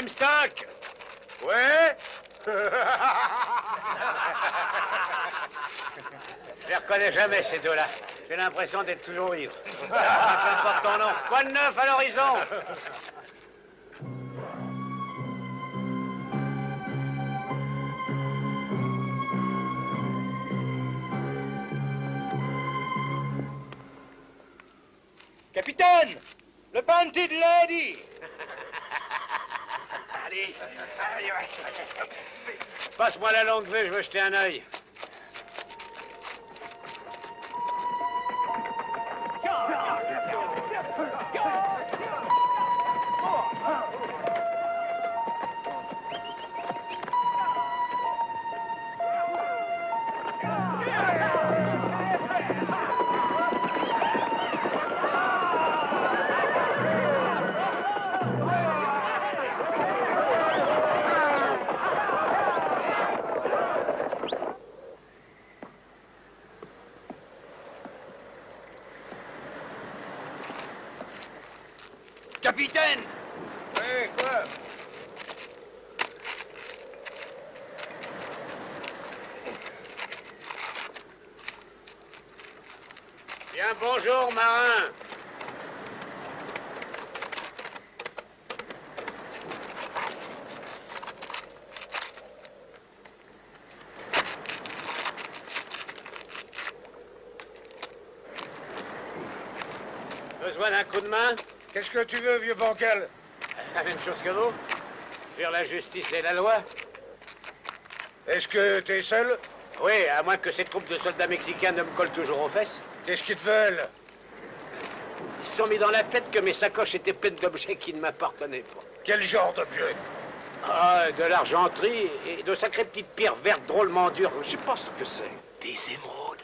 Brimstock! Ouais? Je les reconnais jamais, ces deux-là. J'ai l'impression d'être toujours ivre. Qu'importe ton nom. Quoi de neuf à l'horizon? Capitaine! Le Painted Lady! Allez, passe-moi la longue vue, je veux jeter un œil. Capitaine! Ouais, quoi? Bien, bonjour, marin. Besoin d'un coup de main? Qu'est-ce que tu veux, vieux bancal? La même chose que vous. Faire la justice et la loi. Est-ce que t'es seul? Oui, à moins que ces troupes de soldats mexicains ne me collent toujours aux fesses. Qu'est-ce qu'ils te veulent? Ils se sont mis dans la tête que mes sacoches étaient pleines d'objets qui ne m'appartenaient pas. Quel genre d'objet? Ah, de l'argenterie et de sacrées petites pierres vertes drôlement dures. Je sais pas ce que c'est. Des émeraudes.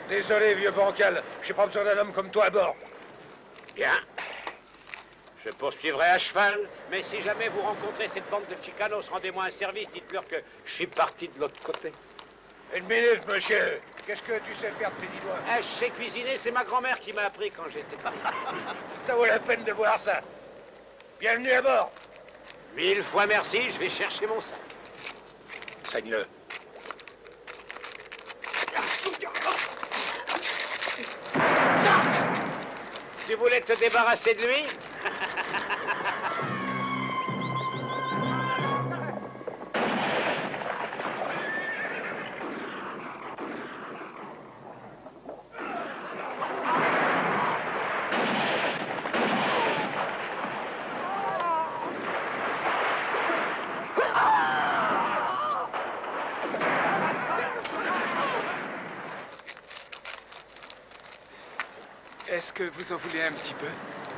Désolé, vieux bancal. J'ai pas besoin d'un homme comme toi à bord. Bien. Je poursuivrai à cheval, mais si jamais vous rencontrez cette bande de chicanos, rendez-moi un service, dites-leur que je suis parti de l'autre côté. Une minute, monsieur. Qu'est-ce que tu sais faire de tes 10 doigts? Ah, je sais cuisiner, c'est ma grand-mère qui m'a appris quand j'étais pas. Ça vaut la peine de voir ça. Bienvenue à bord. 1000 fois merci, je vais chercher mon sac. Saigne-le. Tu voulais te débarrasser de lui? Est-ce que vous en voulez un petit peu?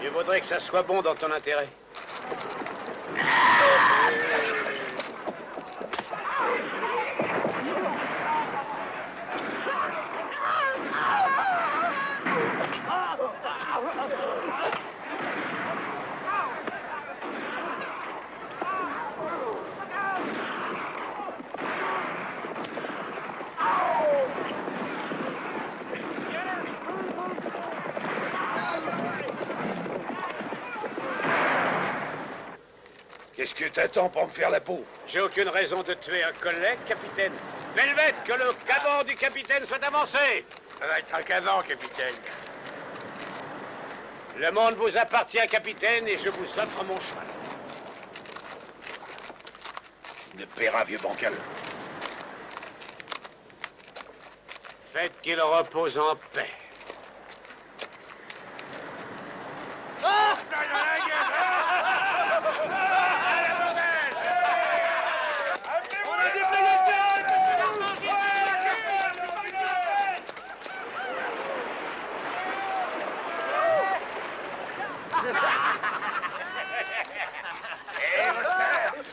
Mieux vaudrait que ça soit bon dans ton intérêt. Qu'est-ce que t'attends pour me faire la peau? J'ai aucune raison de tuer un collègue, capitaine. Velvet, que le caban du capitaine soit avancé. Ça va être un cavan, capitaine. Le monde vous appartient, capitaine, et je vous offre mon cheval. Il me paiera, vieux bancal. Faites qu'il repose en paix.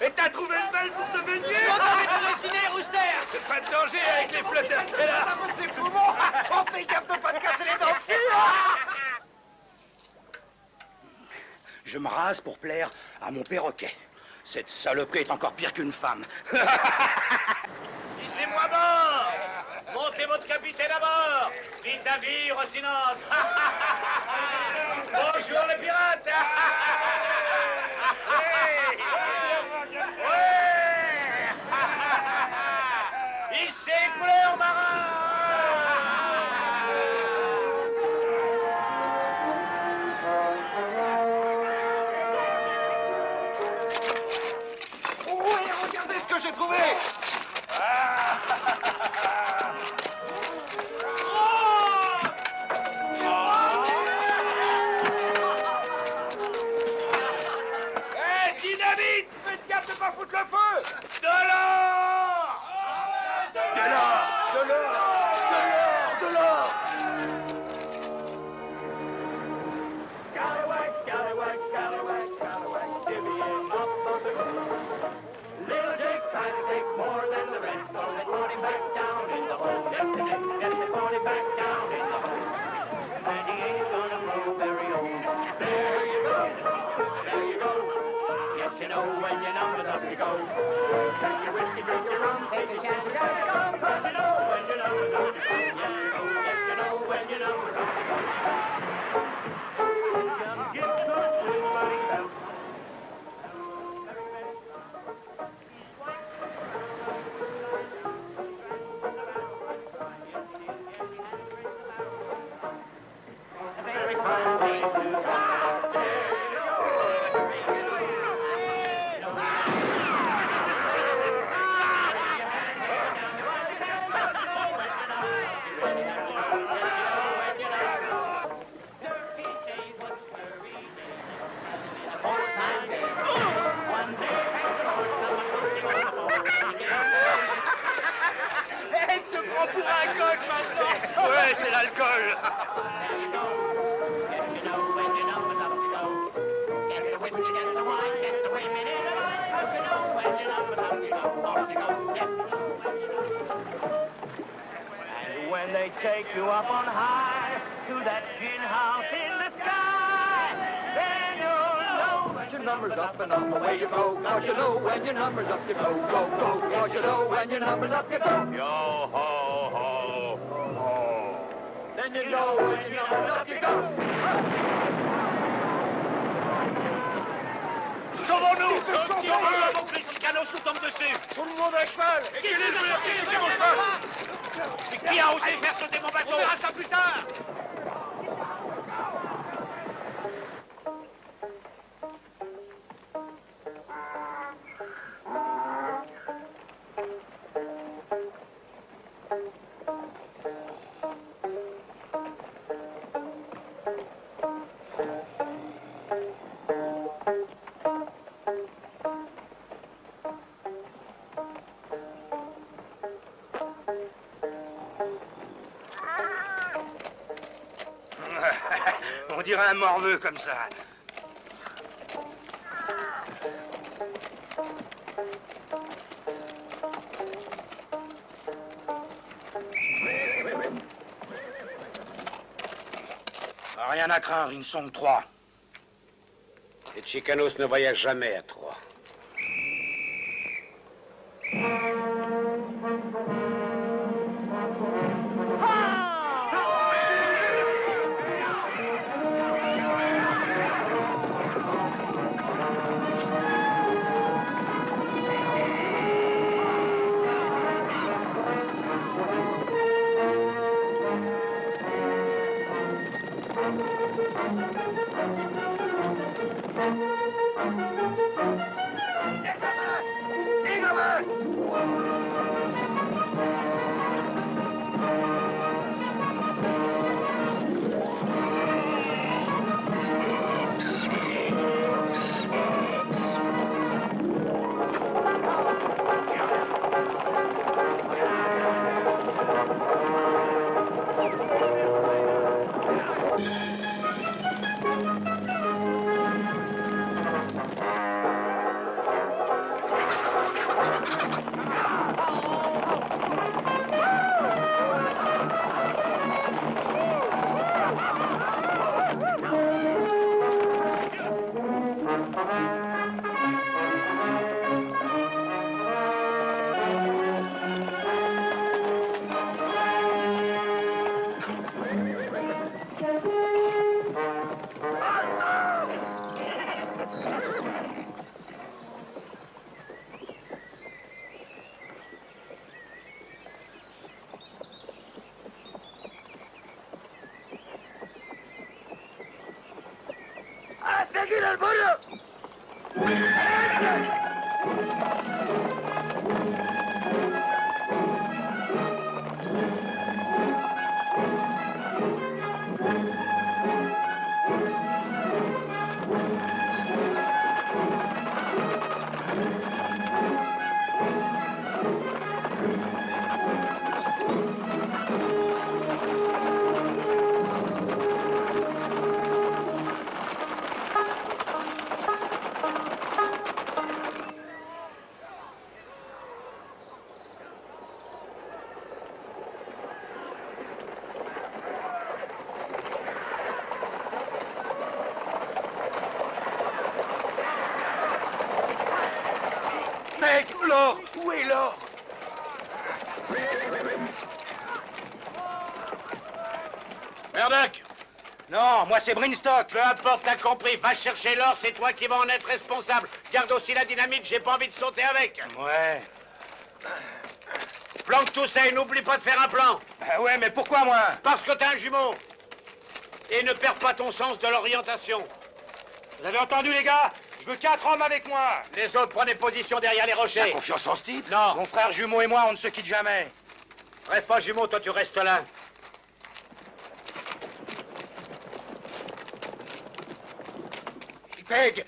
Et t'as trouvé une balle pour te baigner? C'est pas de danger avec les flotteurs. Et là, c'est poumons. On fait gaffe de pas te casser les dents dessus. Je me rase pour plaire à mon perroquet. Cette saloperie est encore pire qu'une femme. Hissez-moi à bord. Montez votre capitaine à bord. Dites à vie, Rocinante. Bonjour les pirates. j'ai trouvé. Hé, dynamite! Faites gaffe de pas foutre le feu! De l'or! De l'or! De l'or! De l'or! De l'or! Scallywag, scallywag, scallywag, scallywag, divvying up on the groove. Little Dick tried to take more than the rest, so they put him back down in the hole. Yes, they did. Yes, they put him back down in the hole. And he ain't gonna grow very old. There you go. There you go. Yes, you know when your number's up, you go. Drink your whiskey, drink your rum, take a chance, you gotta go. 'Cause you know when your number's up, you go. Yes, you know. Yes, you know when your number's up, you go. Just get good with somebody else. Very fine way to go. Elle se prend pour un coq maintenant. Ouais, c'est l'alcool. And when they take you up on high to that gin house in the sky, then you'll know that your number's up and off away you go. 'Cause you know when your number's up you go, go, go. 'Cause you know when your number's up you go. Yo ho ho ho. Then you know when your number's up you go. Sauvons-nous! Sauvons-nous! Avant que les chicanos nous tombent dessus! Tout le monde à cheval! Qui a osé faire sauter mon bateau? On verra ça plus tard! On dirait un morveux comme ça. Rien à craindre, ils ne sont que 3. Les chicanos ne voyagent jamais à 3. ¡Seguir el barrio! Peg, l'or! Où est l'or? Murdoch! Non, moi c'est Brinstock. Peu importe, t'as compris. Va chercher l'or, c'est toi qui vas en être responsable. Garde aussi la dynamite, j'ai pas envie de sauter avec. Ouais. Planque tout ça et n'oublie pas de faire un plan. Ouais, mais pourquoi moi? Parce que t'as un jumeau. Et ne perds pas ton sens de l'orientation. Vous avez entendu, les gars? Je veux 4 hommes avec moi. Les autres prenez position derrière les rochers. T'as confiance en ce type? Non. Mon frère jumeau et moi, on ne se quitte jamais. Rêve pas, jumeau, toi tu restes là. Peg!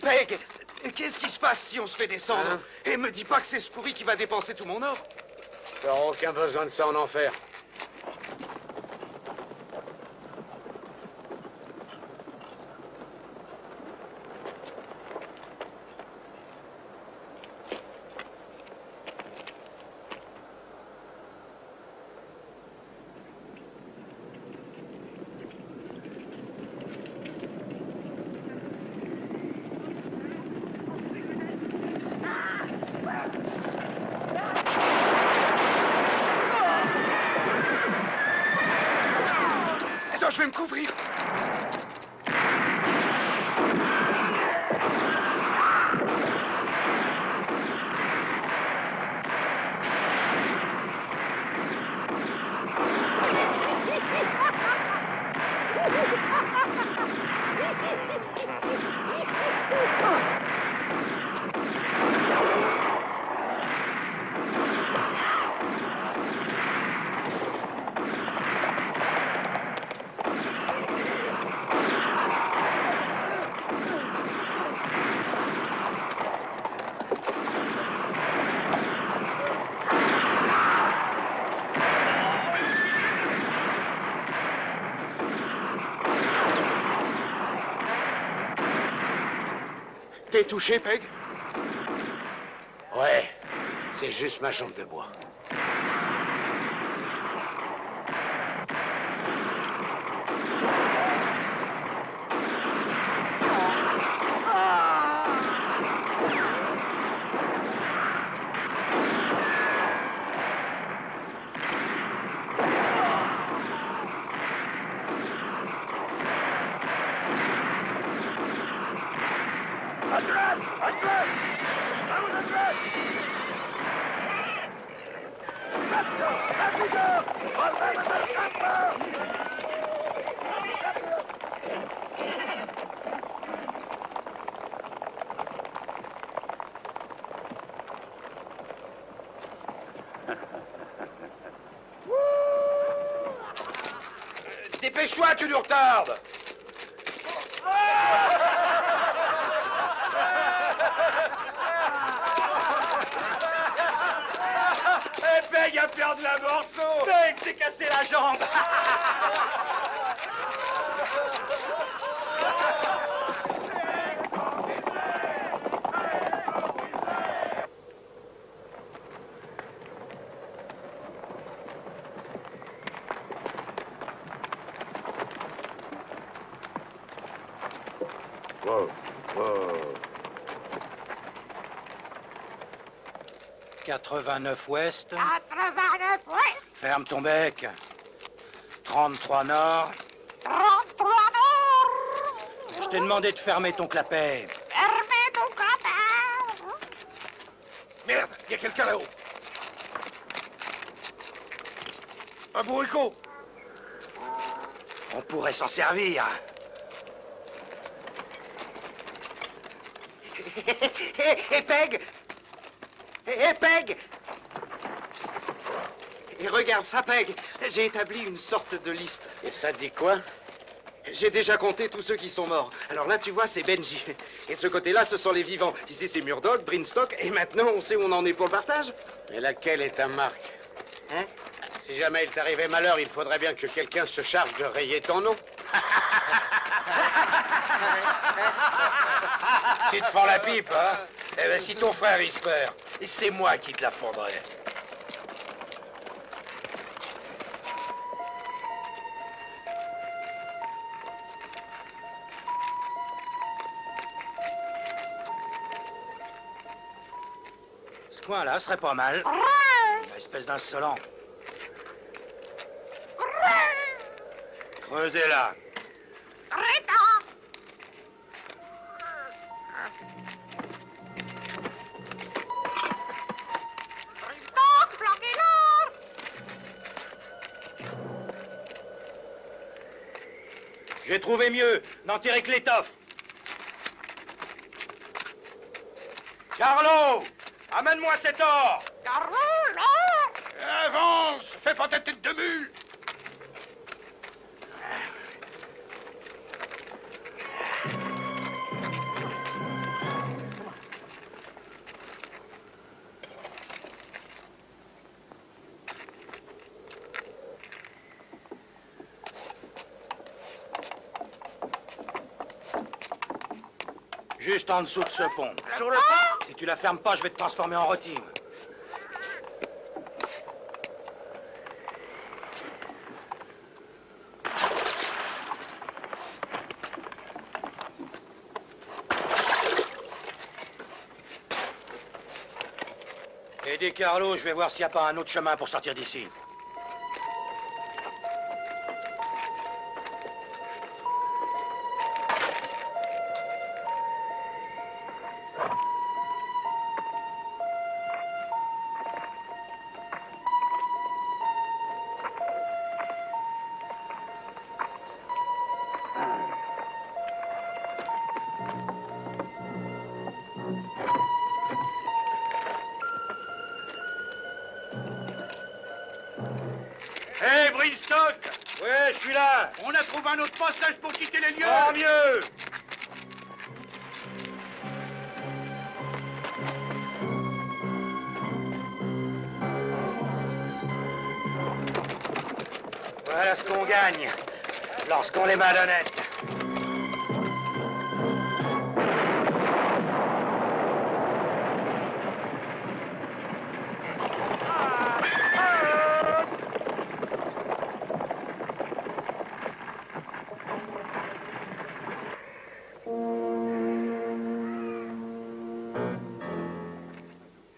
Peg! Qu'est-ce qui se passe si on se fait descendre? Hein? Et me dis pas que c'est ce pourri qui va dépenser tout mon or. T'auras aucun besoin de ça en enfer. Attends, je vais me couvrir. T'es touché, Peg? Ouais, c'est juste ma jambe de bois. Dépêche-toi, tu nous retardes! Eh, Peg a perdu un morceau. Peg s'est cassé la jambe! Wow, wow. 89 ouest. 89 ouest, Ferme ton bec. 33 nord. 33 nord. Je t'ai demandé de fermer ton clapet. Fermez ton capin. Merde, il y a quelqu'un là-haut. Un bourricot. On pourrait s'en servir. Hé, Peg! Hé, Peg! Et regarde ça, Peg. J'ai établi une sorte de liste. Et ça dit quoi? J'ai déjà compté tous ceux qui sont morts. Alors là, tu vois, c'est Benji. Et de ce côté-là, ce sont les vivants. Ici, c'est Murdoch, Brinstock. Et maintenant, on sait où on en est pour le partage. Et laquelle est ta marque? Hein? Si jamais il t'arrivait malheur, il faudrait bien que quelqu'un se charge de rayer ton nom. Tu te fends la pipe, hein? Eh ben, si ton frère il se perd, c'est moi qui te la fondrai. ce coin-là, ce serait pas mal. Une espèce d'insolent. Creusez là. J'ai trouvé mieux. N'en tirez que l'étoffe. Carlo, amène-moi cet or. Carlo, l'or. Avance! Fais pas ta tête de mule! Juste en dessous de ce pont. Sur le pont? Si tu la fermes pas, je vais te transformer en rôtime. Aidez Carlo, je vais voir s'il n'y a pas un autre chemin pour sortir d'ici. Hé, Brimstock! Ouais, je suis là. On a trouvé un autre passage pour quitter les lieux! Tant mieux. Voilà ce qu'on gagne lorsqu'on les malhonnête.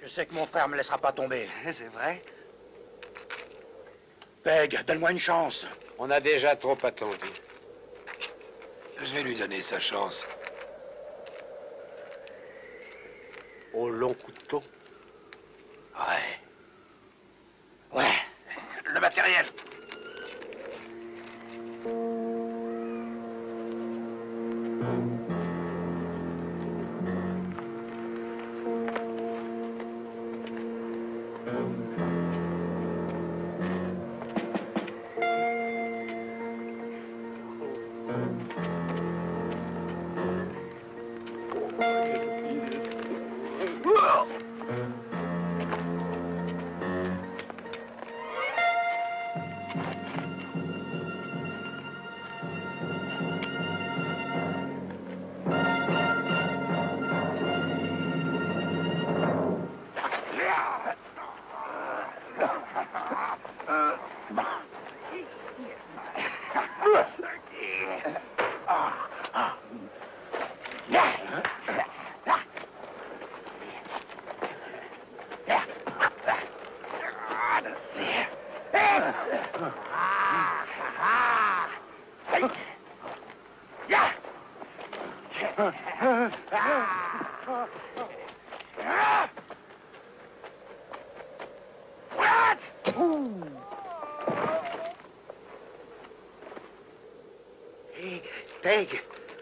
Je sais que mon frère me laissera pas tomber. C'est vrai? Peg, donne-moi une chance. On a déjà trop attendu. Je vais lui donner sa chance. Au long couteau. Ouais. Ouais. Le matériel! Hé,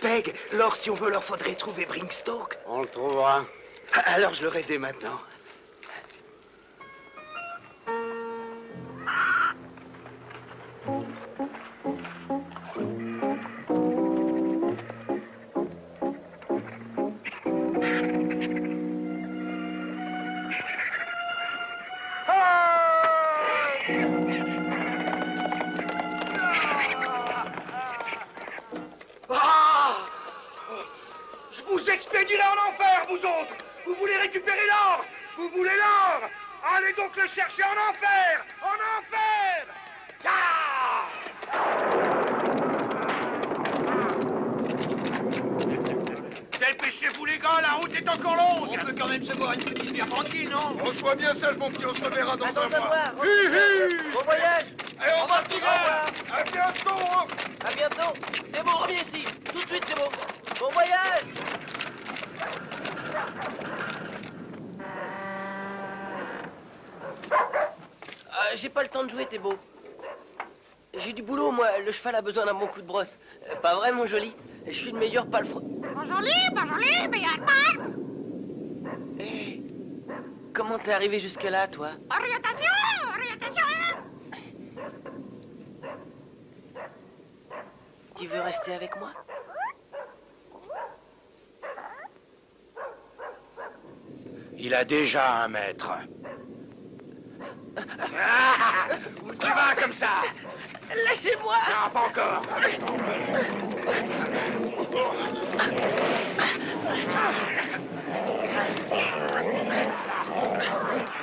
Peg, l'or, si on veut, leur faudrait trouver Brimstock. On le trouvera. Alors je leur ai dès maintenant. Je vous expédierai en enfer, vous autres! Vous voulez récupérer l'or! Vous voulez l'or! Allez donc le chercher en enfer! En enfer! Ah! Dépêchez-vous les gars, la route est encore longue! peut quand même se boire une petite bière tranquille, non? On soit bien sage, mon petit, on se reverra dans un mois. Bon voyage. Allez, on va, petit gars. À bientôt, hein. À bientôt. C'est bon, reviens ici. Tout de suite, c'est bon. Bon voyage. J'ai pas le temps de jouer, t'es beau. J'ai du boulot, moi. Le cheval a besoin d'un bon coup de brosse. Pas vrai, mon joli? Je suis le meilleur palefrenier. Bonjour, mais y'a pas. Hey, comment t'es arrivé jusque-là, toi? Orientation. Tu veux rester avec moi? Il a déjà un maître. Où tu vas comme ça? Lâchez-moi! Non, pas encore.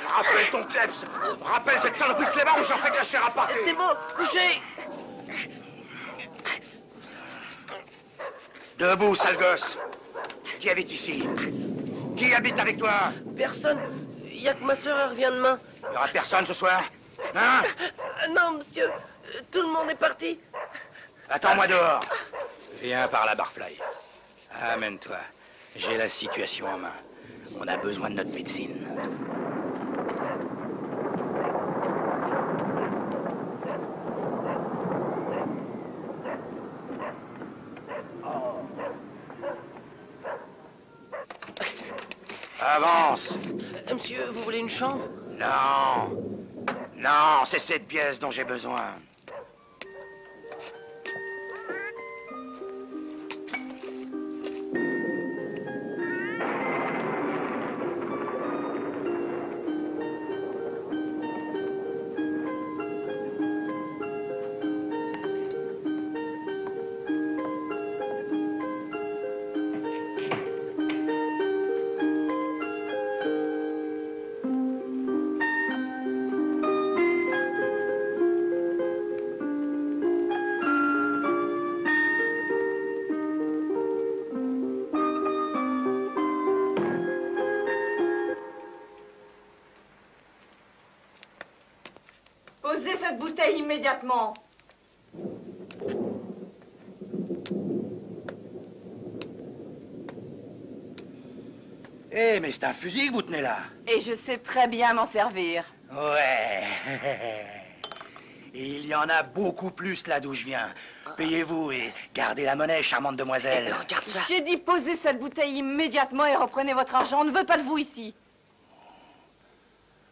Rappelle ton kleps. Rappelle cette saloperie de Clément ou j'en fais de la chair à partir. C'est beau, couchez! Debout, sale gosse. Qui habite ici? Qui habite avec toi? Personne. Y a que ma sœur, elle revient demain. Il n'y aura personne ce soir? Hein? Non, monsieur. Tout le monde est parti. Attends-moi dehors. Viens par la Barfly. Amène-toi. J'ai la situation en main. On a besoin de notre médecine. Avance. Monsieur, vous voulez une chambre? Non. Non, c'est cette pièce dont j'ai besoin. Posez cette bouteille immédiatement. Eh, mais c'est un fusil que vous tenez là. Et je sais très bien m'en servir. Ouais. Et il y en a beaucoup plus là d'où je viens. Payez-vous et gardez la monnaie, charmante demoiselle. Regarde ça. J'ai dit posez cette bouteille immédiatement et reprenez votre argent. On ne veut pas de vous ici.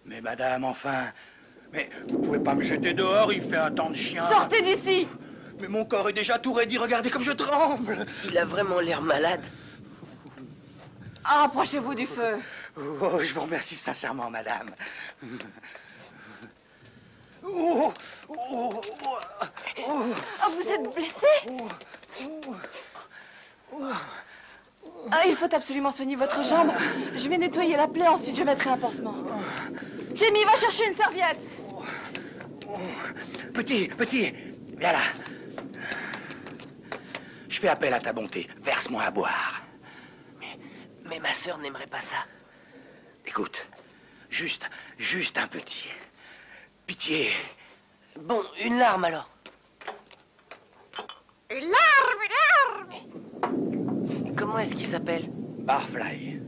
Mais madame, enfin... Mais vous pouvez pas me jeter dehors, il fait un temps de chien. Sortez d'ici! Mais mon corps est déjà tout raidi, regardez comme je tremble. Il a vraiment l'air malade. Approchez-vous du feu. Oh, je vous remercie sincèrement, madame. Oh, oh, oh, oh. Ah, vous êtes blessé? Ah, il faut absolument soigner votre jambe. Je vais nettoyer la plaie, ensuite je mettrai un pansement. Jamie, va chercher une serviette. Petit, viens là. Je fais appel à ta bonté. Verse-moi à boire. Mais ma sœur n'aimerait pas ça. Écoute, juste un petit. Pitié. Bon, une larme alors. Une larme. Comment est-ce qu'il s'appelle? Barfly.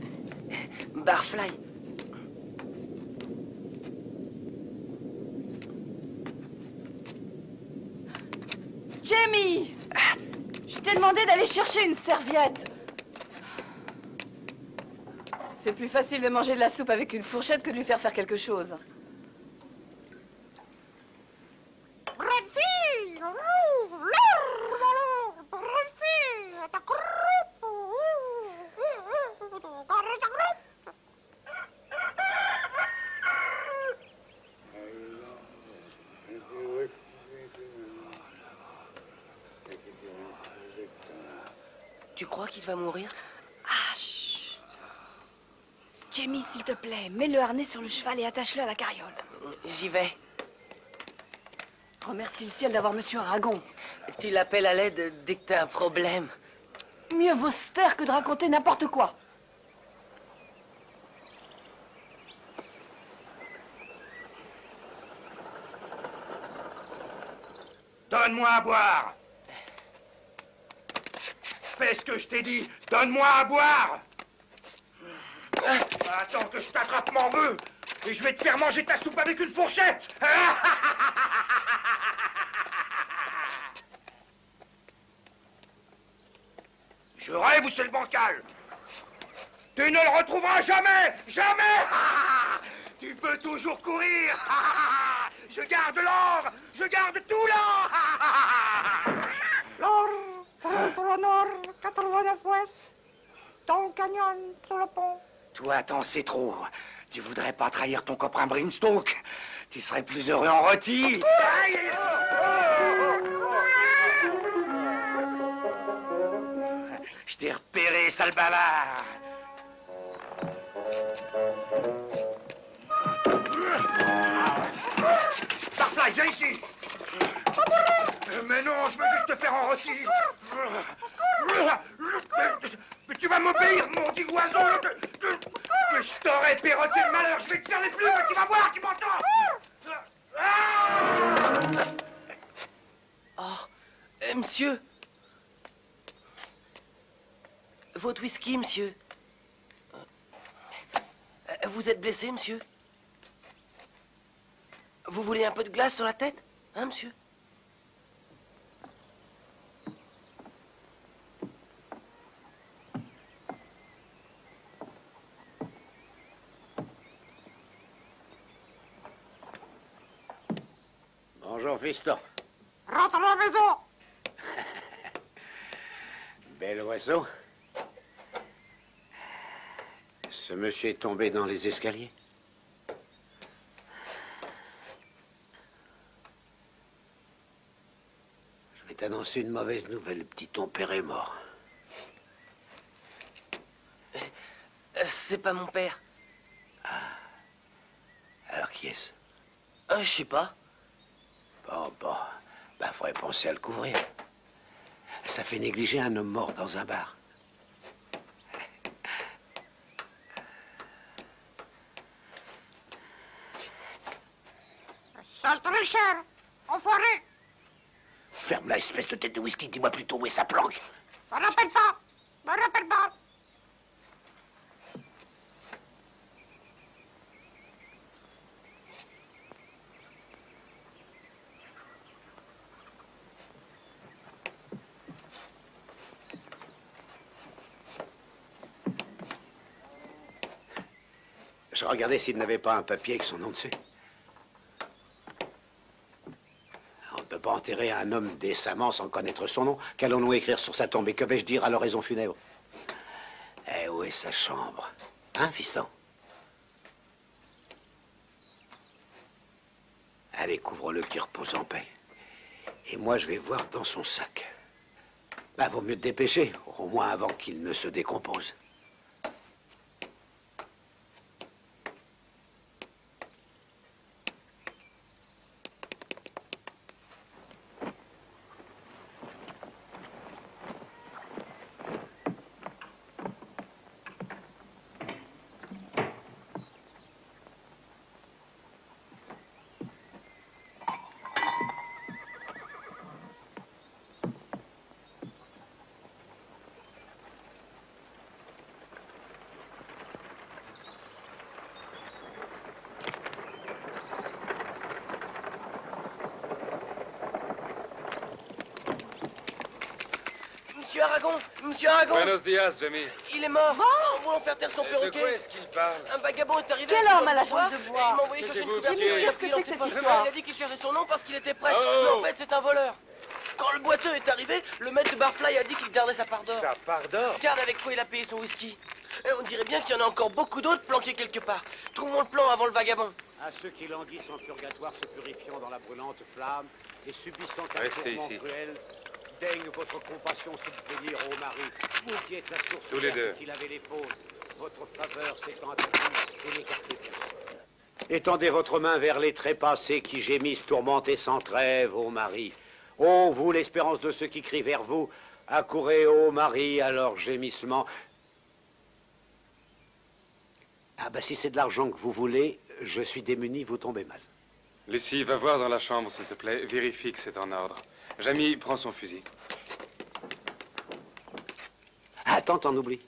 Barfly. Jamie! Je t'ai demandé d'aller chercher une serviette. C'est plus facile de manger de la soupe avec une fourchette que de lui faire faire quelque chose. Tu crois qu'il va mourir? Ah, chut. Jamie, s'il te plaît, mets le harnais sur le cheval et attache-le à la carriole. J'y vais. Remercie le ciel d'avoir Monsieur Aragon. Tu l'appelles à l'aide dès que t'as un problème. Mieux vaut se taire que de raconter n'importe quoi. Donne-moi à boire. Fais ce que je t'ai dit. Donne-moi à boire. Attends que je t'attrape, m'en veux. Et je vais te faire manger ta soupe avec une fourchette. Je rêve ou c'est le bancal? Tu ne le retrouveras jamais. Jamais. Tu peux toujours courir. Je garde l'or. Je garde tout l'or. L'or, 43 nord, 89 ouest. Dans le canyon, sur le pont. Toi, t'en sais trop. Tu voudrais pas trahir ton copain Brinstoke? Tu serais plus heureux en rôti. Je t'ai repéré, sale bavard. Barfly, viens ici. Mais non, je veux juste te faire en rôti. Mais tu vas m'obéir, maudit oiseau. Que je t'aurais perroté le malheur. Je vais te faire les plumes, tu vas voir, tu m'entends. Oh, monsieur. Votre whisky, monsieur. Vous êtes blessé, monsieur? Vous voulez un peu de glace sur la tête? Hein, monsieur? Bonjour, fiston. Rentre à la maison. Bel oiseau. Ce monsieur est tombé dans les escaliers. Je vais t'annoncer une mauvaise nouvelle, petit. Ton père est mort. C'est pas mon père. Alors qui est-ce? Je sais pas. Bon, ben, faudrait penser à le couvrir. Ça fait négliger un homme mort dans un bar. Sale tricheur. Enfoiré. Ferme la espèce de tête de whisky, dis-moi plutôt où est sa planque. Me rappelle pas. Me rappelle pas. Je regardais s'il n'avait pas un papier avec son nom dessus. On ne peut pas enterrer un homme décemment sans connaître son nom. Qu'allons-nous écrire sur sa tombe et que vais-je dire à l'oraison funèbre? Eh, où est sa chambre? Hein, fiston? Allez, couvre-le qui repose en paix. Et moi, je vais voir dans son sac. Bah, vaut mieux te dépêcher, au moins avant qu'il ne se décompose. Monsieur Aragon, Buenos dias, Jimmy. il est mort. En voulant faire taire son De perroquet. quoi est-ce qu'il parle? Un vagabond est arrivé. Quel homme à la chambre de bois? Il m'a envoyé chercher une couverture. Jimmy, qu'est-ce que c'est que cette histoire? Il a dit qu'il cherchait son nom parce qu'il était prêt. Oh. Mais en fait, c'est un voleur. Quand le boiteux est arrivé, le maître de Barfly a dit qu'il gardait sa part d'or. Sa part d'or? Regarde avec quoi il a payé son whisky. Et on dirait bien qu'il y en a encore beaucoup d'autres planqués quelque part. Trouvons le plan avant le vagabond. À ceux qui languissent en purgatoire, se purifiant dans la brûlante flamme et subissant un Restez tourment ici. cruel, daigne votre compassion subvenir au mari, vous qui êtes la source Tous les deux. qu'il avait les fautes. Votre faveur s'étend à tous et n'écartez personne. Étendez votre main vers les trépassés qui gémissent tourmentés sans trêve, ô Marie. Ô vous, l'espérance de ceux qui crient vers vous, accourez, ô Marie, à leurs gémissements. Ah ben si c'est de l'argent que vous voulez, je suis démuni, vous tombez mal. Lucie, va voir dans la chambre, s'il te plaît. Vérifie que c'est en ordre. Jamie prend son fusil. Attends, t'en oublies.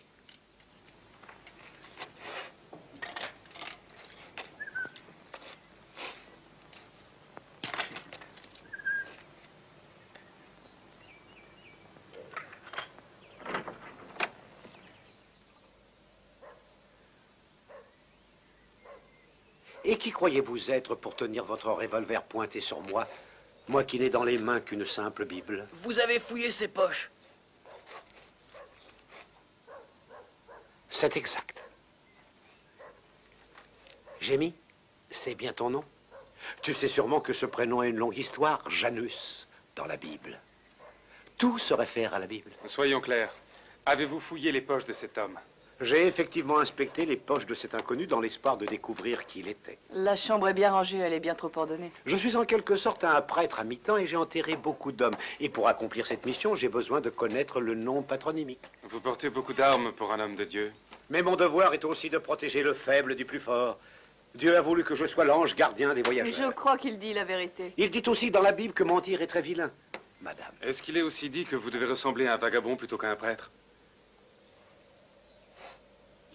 Et qui croyez-vous être pour tenir votre revolver pointé sur moi, moi qui n'ai dans les mains qu'une simple Bible? Vous avez fouillé ses poches. C'est exact. Jamie, c'est bien ton nom? Tu sais sûrement que ce prénom a une longue histoire, Janus, dans la Bible. Tout se réfère à la Bible. Soyons clairs. Avez-vous fouillé les poches de cet homme? J'ai effectivement inspecté les poches de cet inconnu dans l'espoir de découvrir qui il était. La chambre est bien rangée, elle est bien trop ordonnée. Je suis en quelque sorte un prêtre à mi-temps et j'ai enterré beaucoup d'hommes. Et pour accomplir cette mission, j'ai besoin de connaître le nom patronymique. Vous portez beaucoup d'armes pour un homme de Dieu. Mais mon devoir est aussi de protéger le faible du plus fort. Dieu a voulu que je sois l'ange gardien des voyageurs. Je crois qu'il dit la vérité. Il dit aussi dans la Bible que mentir est très vilain, madame. Est-ce qu'il est aussi dit que vous devez ressembler à un vagabond plutôt qu'à un prêtre?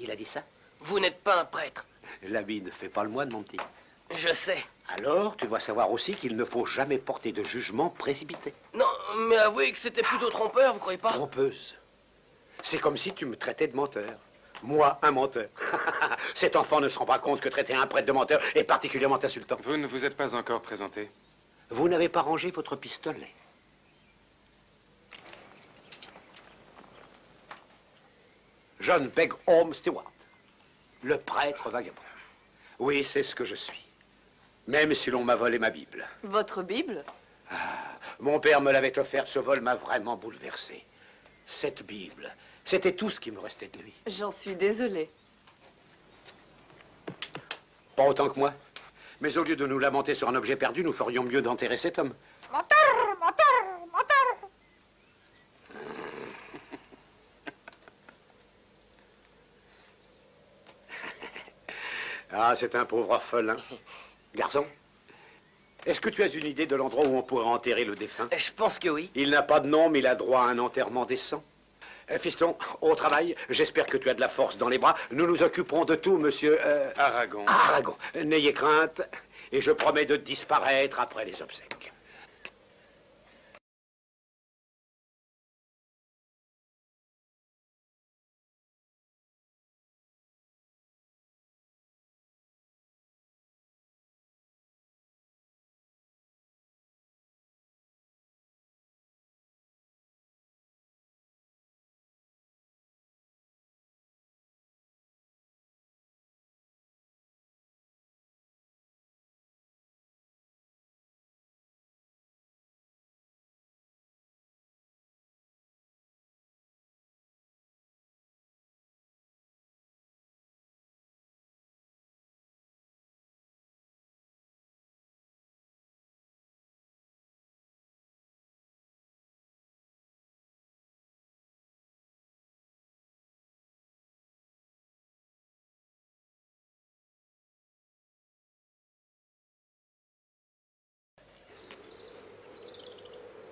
Il a dit ça? Vous n'êtes pas un prêtre. L'habit ne fait pas le moine, mon petit. Je sais. Alors, tu dois savoir aussi qu'il ne faut jamais porter de jugement précipité. Non, mais avouez que c'était plutôt trompeur, vous croyez pas? Trompeuse. C'est comme si tu me traitais de menteur. Moi, un menteur. Cet enfant ne se rend pas compte que traiter un prêtre de menteur est particulièrement insultant. Vous ne vous êtes pas encore présenté. Vous n'avez pas rangé votre pistolet. John Peg Holmes Stewart, le prêtre vagabond. Oui, c'est ce que je suis. Même si l'on m'a volé ma Bible. Votre Bible? Mon père me l'avait offerte, ce vol m'a vraiment bouleversé. Cette Bible, c'était tout ce qui me restait de lui. J'en suis désolée. Pas autant que moi. Mais au lieu de nous lamenter sur un objet perdu, nous ferions mieux d'enterrer cet homme. Menteur, menteur, menteur. Ah, c'est un pauvre orphelin. Garçon, est-ce que tu as une idée de l'endroit où on pourrait enterrer le défunt? Je pense que oui. Il n'a pas de nom, mais il a droit à un enterrement décent. Fiston, au travail, j'espère que tu as de la force dans les bras. Nous nous occuperons de tout, monsieur... Aragon. Aragon. N'ayez crainte, et je promets de disparaître après les obsèques.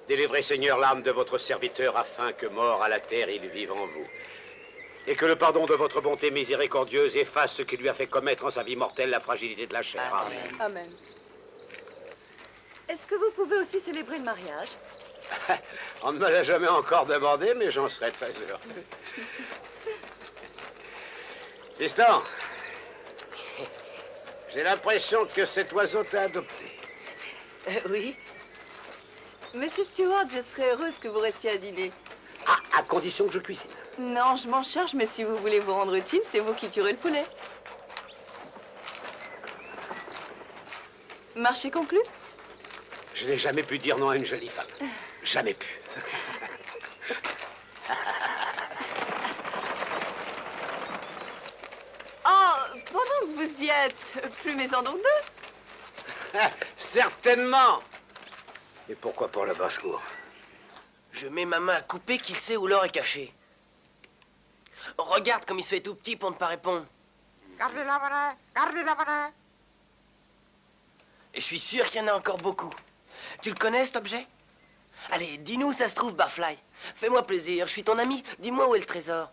Délivrez, Seigneur, l'âme de votre serviteur, afin que, mort à la terre, il vive en vous. Et que le pardon de votre bonté miséricordieuse efface ce qui lui a fait commettre en sa vie mortelle la fragilité de la chair. Amen. Amen. Est-ce que vous pouvez aussi célébrer le mariage? On ne me l'a jamais encore demandé, mais j'en serais très heureux. Fiston, j'ai l'impression que cet oiseau t'a adopté. Oui. Monsieur Stewart, je serais heureuse que vous restiez à dîner. Ah, à condition que je cuisine. Non, je m'en charge, mais si vous voulez vous rendre utile, c'est vous qui tuerez le poulet. Marché conclu? Je n'ai jamais pu dire non à une jolie femme. Jamais pu. Oh, pendant que vous y êtes, plumez-en donc deux. Certainement. Et pourquoi pas la basse-cour? Je mets ma main à couper qu'il sait où l'or est caché. Regarde comme il se fait tout petit pour ne pas répondre. Gardez la monnaie, gardez la monnaie. Et je suis sûr qu'il y en a encore beaucoup. Tu le connais, cet objet? Allez, dis-nous où ça se trouve, Barfly. Fais-moi plaisir, je suis ton ami. Dis-moi où est le trésor.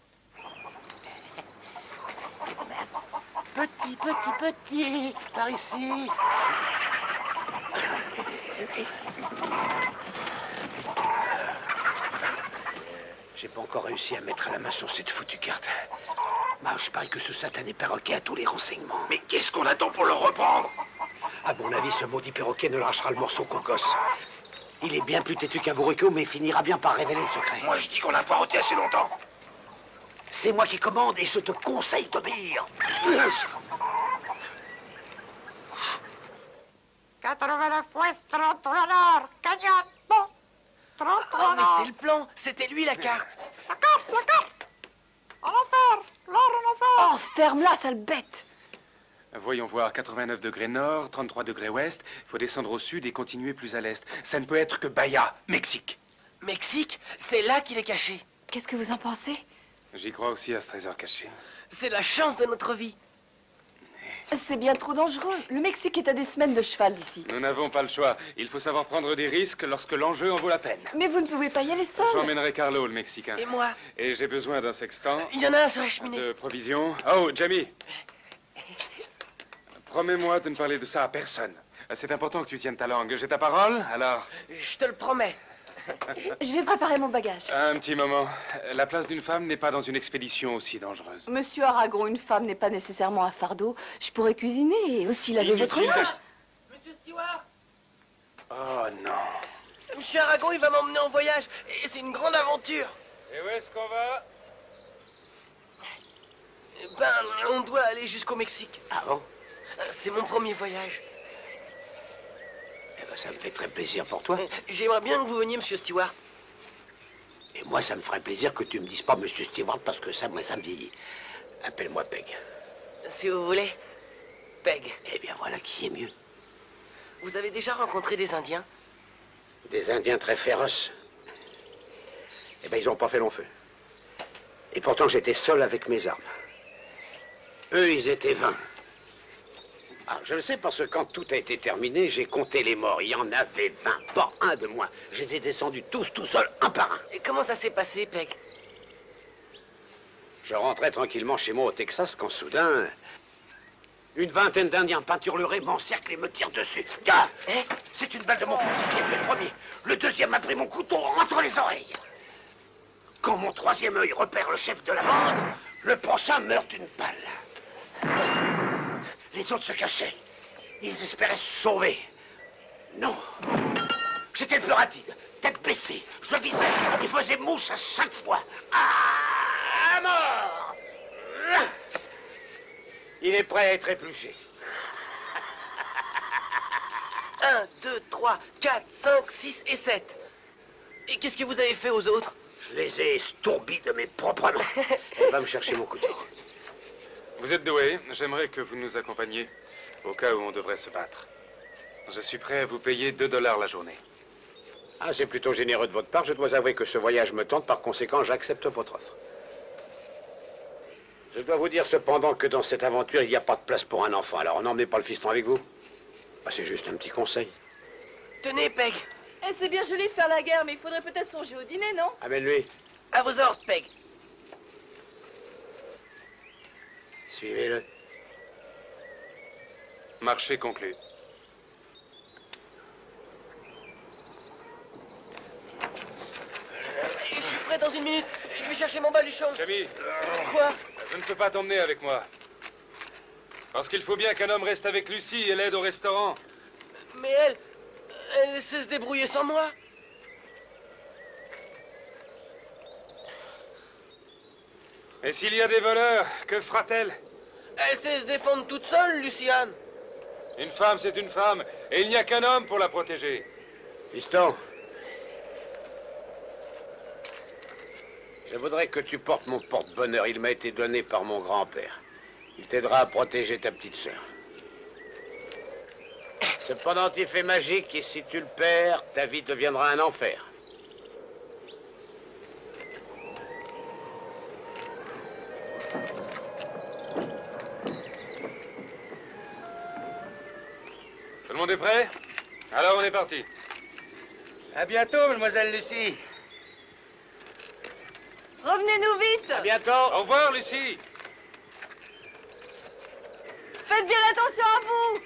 Petit, par ici. J'ai pas encore réussi à mettre la main sur cette foutue carte. Bah, je parie que ce satané perroquet a tous les renseignements. Mais qu'est-ce qu'on attend pour le reprendre? À mon avis, ce maudit perroquet ne lâchera le morceau qu'on gosse. Il est bien plus têtu qu'un bourricot, mais finira bien par révéler le secret. Moi, je dis qu'on a poireauté assez longtemps. C'est moi qui commande et je te conseille d'obéir. 89 ouest, 33 nord, canyon, bon, 33 Oh, mais nord. c'est le plan. C'était lui, la carte. La carte, la carte. En enfer, l'or en enfer. Oh, ferme-la, sale bête. Voyons voir, 89 degrés nord, 33 degrés ouest. Il faut descendre au sud et continuer plus à l'est. Ça ne peut être que Bahia, Mexique. Mexique, c'est là qu'il est caché. Qu'est-ce que vous en pensez? J'y crois aussi à ce trésor caché. C'est la chance de notre vie. C'est bien trop dangereux. Le Mexique est à des semaines de cheval d'ici. Nous n'avons pas le choix. Il faut savoir prendre des risques lorsque l'enjeu en vaut la peine. Mais vous ne pouvez pas y aller seul. J'emmènerai Carlo, le Mexicain. Et moi? Et j'ai besoin d'un sextant, Il y en a un sur la cheminée. de provisions. Oh, Jamie! Promets-moi de ne parler de ça à personne. C'est important que tu tiennes ta langue. J'ai ta parole, alors... Je te le promets. Je vais préparer mon bagage. Un petit moment. La place d'une femme n'est pas dans une expédition aussi dangereuse. Monsieur Aragon, une femme n'est pas nécessairement un fardeau. Je pourrais cuisiner et aussi laver votre Inutile de- linge. Monsieur Stewart, Oh non. Monsieur Aragon, il va m'emmener en voyage. Et c'est une grande aventure. Et où est-ce qu'on va? Ben, on doit aller jusqu'au Mexique. Ah bon? C'est mon premier voyage. Eh ben, ça me fait très plaisir pour toi. J'aimerais bien que vous veniez, Monsieur Stewart. Et moi, ça me ferait plaisir que tu me dises pas Monsieur Stewart parce que ça, moi, ça me vieillit. Appelle-moi Peg. Si vous voulez. Peg, Eh bien, voilà qui est mieux. vous avez déjà rencontré des Indiens? Des Indiens très féroces. Eh bien, ils n'ont pas fait long feu. Et pourtant, j'étais seul avec mes armes. Eux, ils étaient 20. Ah, je le sais parce que quand tout a été terminé, j'ai compté les morts. Il y en avait 20, pas un de moins. Je les ai descendus tous, tout seuls, un par un. Et comment ça s'est passé, Peg? Je rentrais tranquillement chez moi au Texas quand soudain, une vingtaine d'Indiens peinturlurés m'encerclent et me tirent dessus. Gars, c'est une balle de mon fusil qui a fait le premier. Le deuxième a pris mon couteau entre les oreilles. Quand mon troisième œil repère le chef de la bande, le prochain meurt d'une balle. Les autres se cachaient. Ils espéraient se sauver. Non. J'étais le plus rapide, tête baissée. Je visais et faisais mouche à chaque fois. À mort! Il est prêt à être épluché. 1, 2, 3, 4, 5, 6 et 7. Et qu'est-ce que vous avez fait aux autres? Je les ai estourbis de mes propres mains. Elle va me chercher mon couteau. Vous êtes doué. J'aimerais que vous nous accompagniez au cas où on devrait se battre. Je suis prêt à vous payer $2 la journée. Ah, c'est plutôt généreux de votre part. Je dois avouer que ce voyage me tente. Par conséquent, j'accepte votre offre. Je dois vous dire cependant que dans cette aventure, il n'y a pas de place pour un enfant. Alors, n'emmenez pas le fiston avec vous. Ah, c'est juste un petit conseil. Tenez, Peg. Eh, c'est bien joli de faire la guerre, mais il faudrait peut-être songer au dîner, non? Amène-lui. À vos ordres, Peg. Suivez-le. Marché conclu. Je suis prêt dans une minute. Je vais chercher mon baluchon. Jamie, Quoi? je ne peux pas t'emmener avec moi. Parce qu'il faut bien qu'un homme reste avec Lucie et l'aide au restaurant. Mais elle sait se débrouiller sans moi. Et s'il y a des voleurs, que fera-t-elle? Elle sait se défendre toute seule, Luciane. Une femme, c'est une femme, et il n'y a qu'un homme pour la protéger. Fiston. Je voudrais que tu portes mon porte-bonheur. Il m'a été donné par mon grand-père. Il t'aidera à protéger ta petite sœur. Ce pendentif est magique et si tu le perds, ta vie deviendra un enfer. Tout le monde est prêt? Alors on est parti. À bientôt, mademoiselle Lucie. Revenez-nous vite. À bientôt. Au revoir, Lucie. Faites bien attention à vous.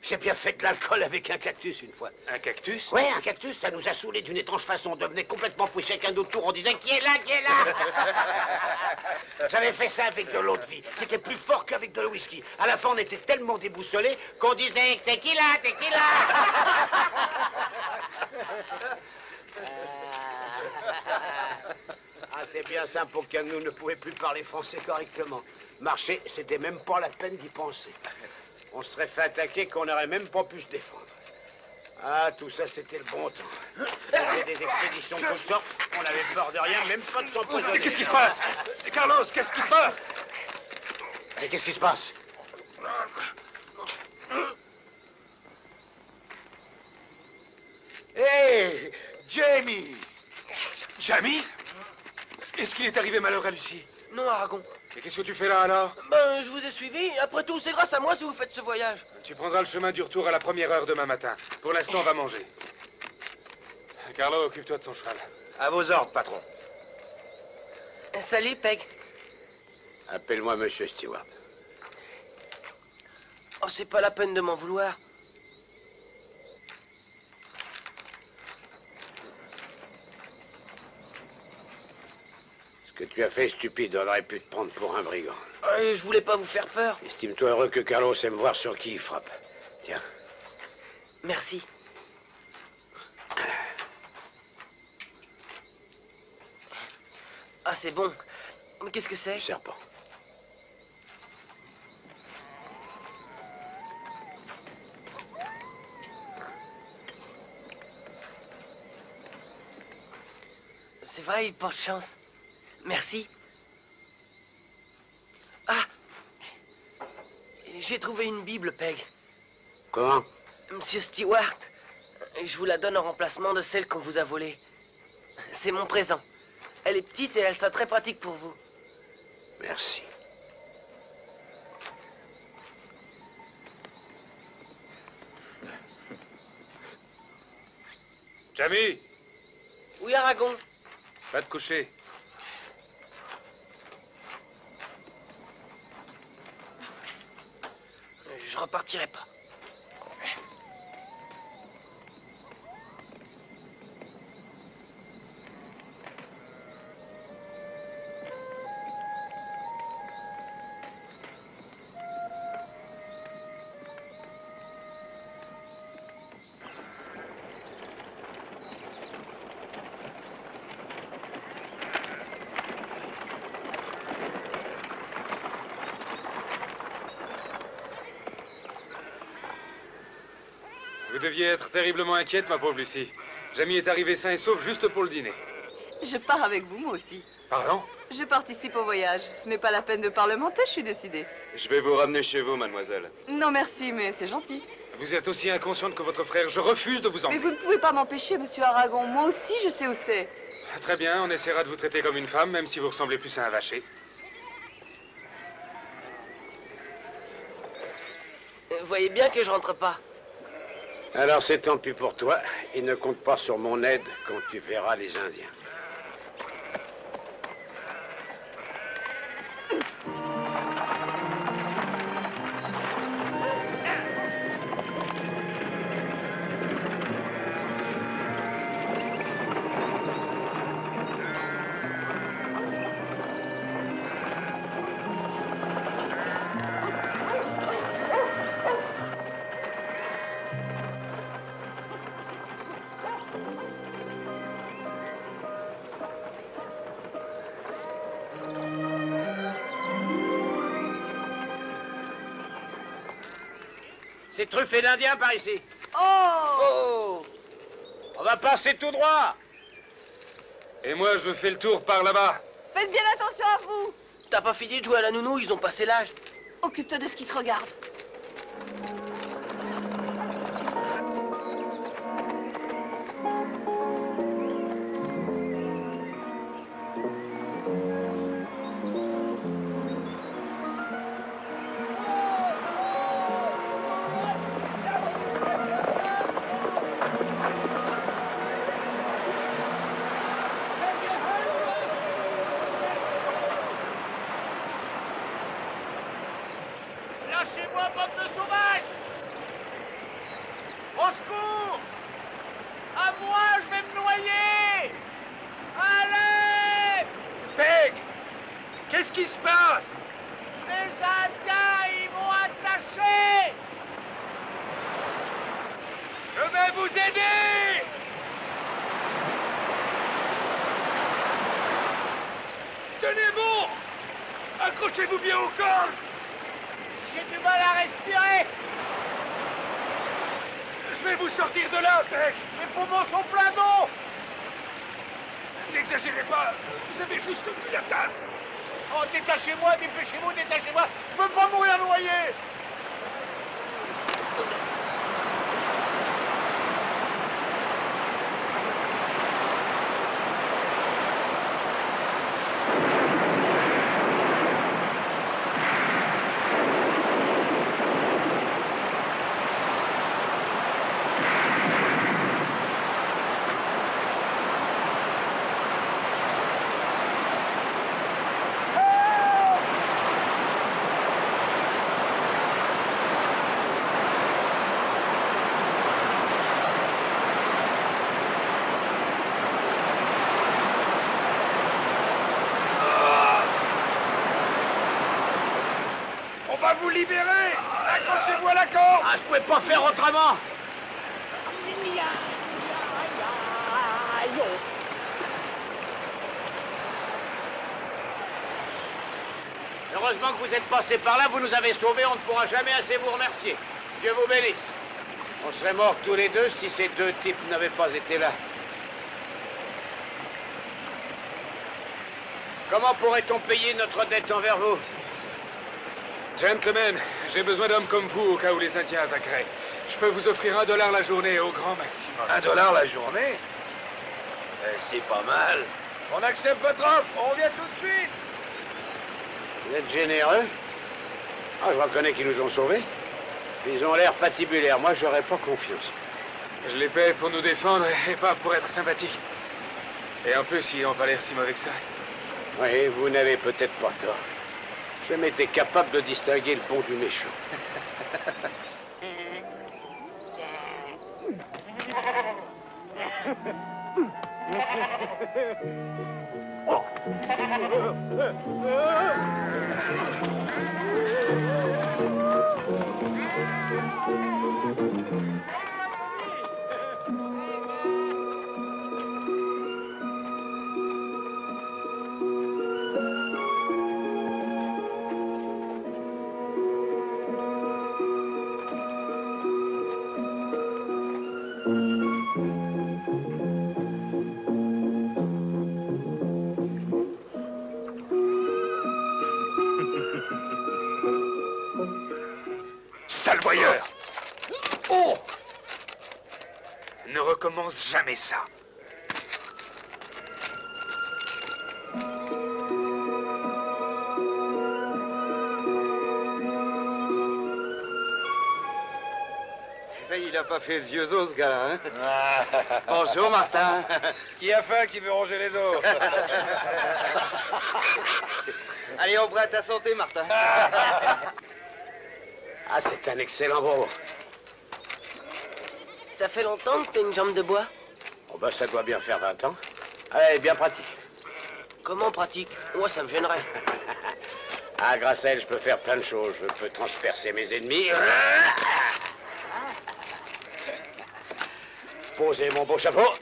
J'ai bien fait de l'alcool avec un cactus une fois. Un cactus? Ouais, un cactus, ça nous a saoulés d'une étrange façon. On devenait complètement fou chacun d'autre tour. On disait qui est là, qui est là. J'avais fait ça avec de l'eau de vie. C'était plus fort qu'avec de le whisky. À la fin, on était tellement déboussolés qu'on disait tequila, tequila. Ah, c'est bien simple pour qu'un de nous ne pouvait plus parler français correctement. Marcher, c'était même pas la peine d'y penser. On se serait fait attaquer qu'on n'aurait même pas pu se défendre. Ah, tout ça, c'était le bon temps. On avait des expéditions de toutes sortes. On avait peur de rien, même pas de s'empoisonner. Qu'est-ce qui se passe? Carlos, qu'est-ce qui se passe? Mais qu'est-ce qui se passe? Hé, Jamie! Jamie? Est-ce qu'il est arrivé malheur à Lucie? Non, Aragon. Mais qu'est-ce que tu fais là, alors? Ben, je vous ai suivi. Après tout, c'est grâce à moi si vous faites ce voyage. Tu prendras le chemin du retour à la première heure demain matin. Pour l'instant, on va manger. Carlo, occupe-toi de son cheval. À vos ordres, patron. Salut, Peg. Appelle-moi Monsieur Stewart. Oh, c'est pas la peine de m'en vouloir. Ce que tu as fait, stupide, on aurait pu te prendre pour un brigand. Je voulais pas vous faire peur. Estime-toi heureux que Carlos aime voir sur qui il frappe. Tiens. Merci. Ah, c'est bon. Mais qu'est-ce que c'est? Du serpent. C'est vrai, il porte chance. Merci. Ah! J'ai trouvé une Bible, Peg. Comment? Monsieur Stewart, je vous la donne en remplacement de celle qu'on vous a volée. C'est mon présent. Elle est petite et elle sera très pratique pour vous. Merci. Jamie, Oui, Aragon. va te coucher. Je repartirai pas. Vous deviez être terriblement inquiète, ma pauvre Lucie. Jamie est arrivé sain et sauf juste pour le dîner. Je pars avec vous, moi aussi. Pardon? Je participe au voyage. Ce n'est pas la peine de parlementer, je suis décidée. Je vais vous ramener chez vous, mademoiselle. Non, merci, mais c'est gentil. Vous êtes aussi inconsciente que votre frère. Je refuse de vous Mais emmener. vous ne pouvez pas m'empêcher, monsieur Aragon. Moi aussi, je sais où c'est. Très bien, on essaiera de vous traiter comme une femme, même si vous ressemblez plus à un vacher. Vous voyez bien que je rentre pas. Alors c'est tant pis pour toi. Et ne compte pas sur mon aide quand tu verras les Indiens. C'est truffé d'Indiens par ici. Oh! On va passer tout droit. Et moi, je fais le tour par là-bas. Faites bien attention à vous. T'as pas fini de jouer à la nounou, ils ont passé l'âge. Occupe-toi de ce qui te regarde. Lâchez-moi, bande de sauvages! Au secours! À moi, je vais me noyer! Allez! Peg! Qu'est-ce qui se passe? Les Indiens, ils m'ont attaché! Je vais vous aider! Tenez bon! Accrochez-vous bien au corps! J'ai du mal à respirer! Je vais vous sortir de là, Peg! Mes poumons sont pleins d'eau! N'exagérez pas, vous avez juste bu la tasse. Oh, détachez-moi, dépêchez-vous, détachez-moi! Je veux pas mourir noyé! On va vous libérer! Accrochez-vous à la corde! Ah, je pouvais pas faire autrement. Heureusement que vous êtes passé par là, vous nous avez sauvés, on ne pourra jamais assez vous remercier. Dieu vous bénisse. On serait morts tous les deux si ces deux types n'avaient pas été là. Comment pourrait-on payer notre dette envers vous? Gentlemen, j'ai besoin d'hommes comme vous au cas où les Indiens attaqueraient. Je peux vous offrir $1 la journée au grand maximum. $1 la journée? C'est pas mal. On accepte votre offre, on revient tout de suite. Vous êtes généreux? Ah, je reconnais qu'ils nous ont sauvés. Ils ont l'air patibulaires. Moi, j'aurais pas confiance. Je les paie pour nous défendre et pas pour être sympathiques. Et en plus, ils n'ont pas l'air si mauvais que ça. Oui, vous n'avez peut-être pas tort. J'ai jamais été capable de distinguer le bon du méchant. Sale voyeur! Oh! Ne recommence jamais ça. Il a pas fait le vieux os, ce gars-là, hein? Bonjour, Martin. Qui a faim, qui veut ronger les os? Allez, on bras à ta santé, Martin. Ah, c'est un excellent bonbon. Ça fait longtemps que t'as une jambe de bois? Oh, ben, ça doit bien faire 20 ans. Allez, bien pratique. Comment pratique? Moi, ça me gênerait. Ah, grâce à elle, je peux faire plein de choses. Je peux transpercer mes ennemis. Poser mon beau chapeau.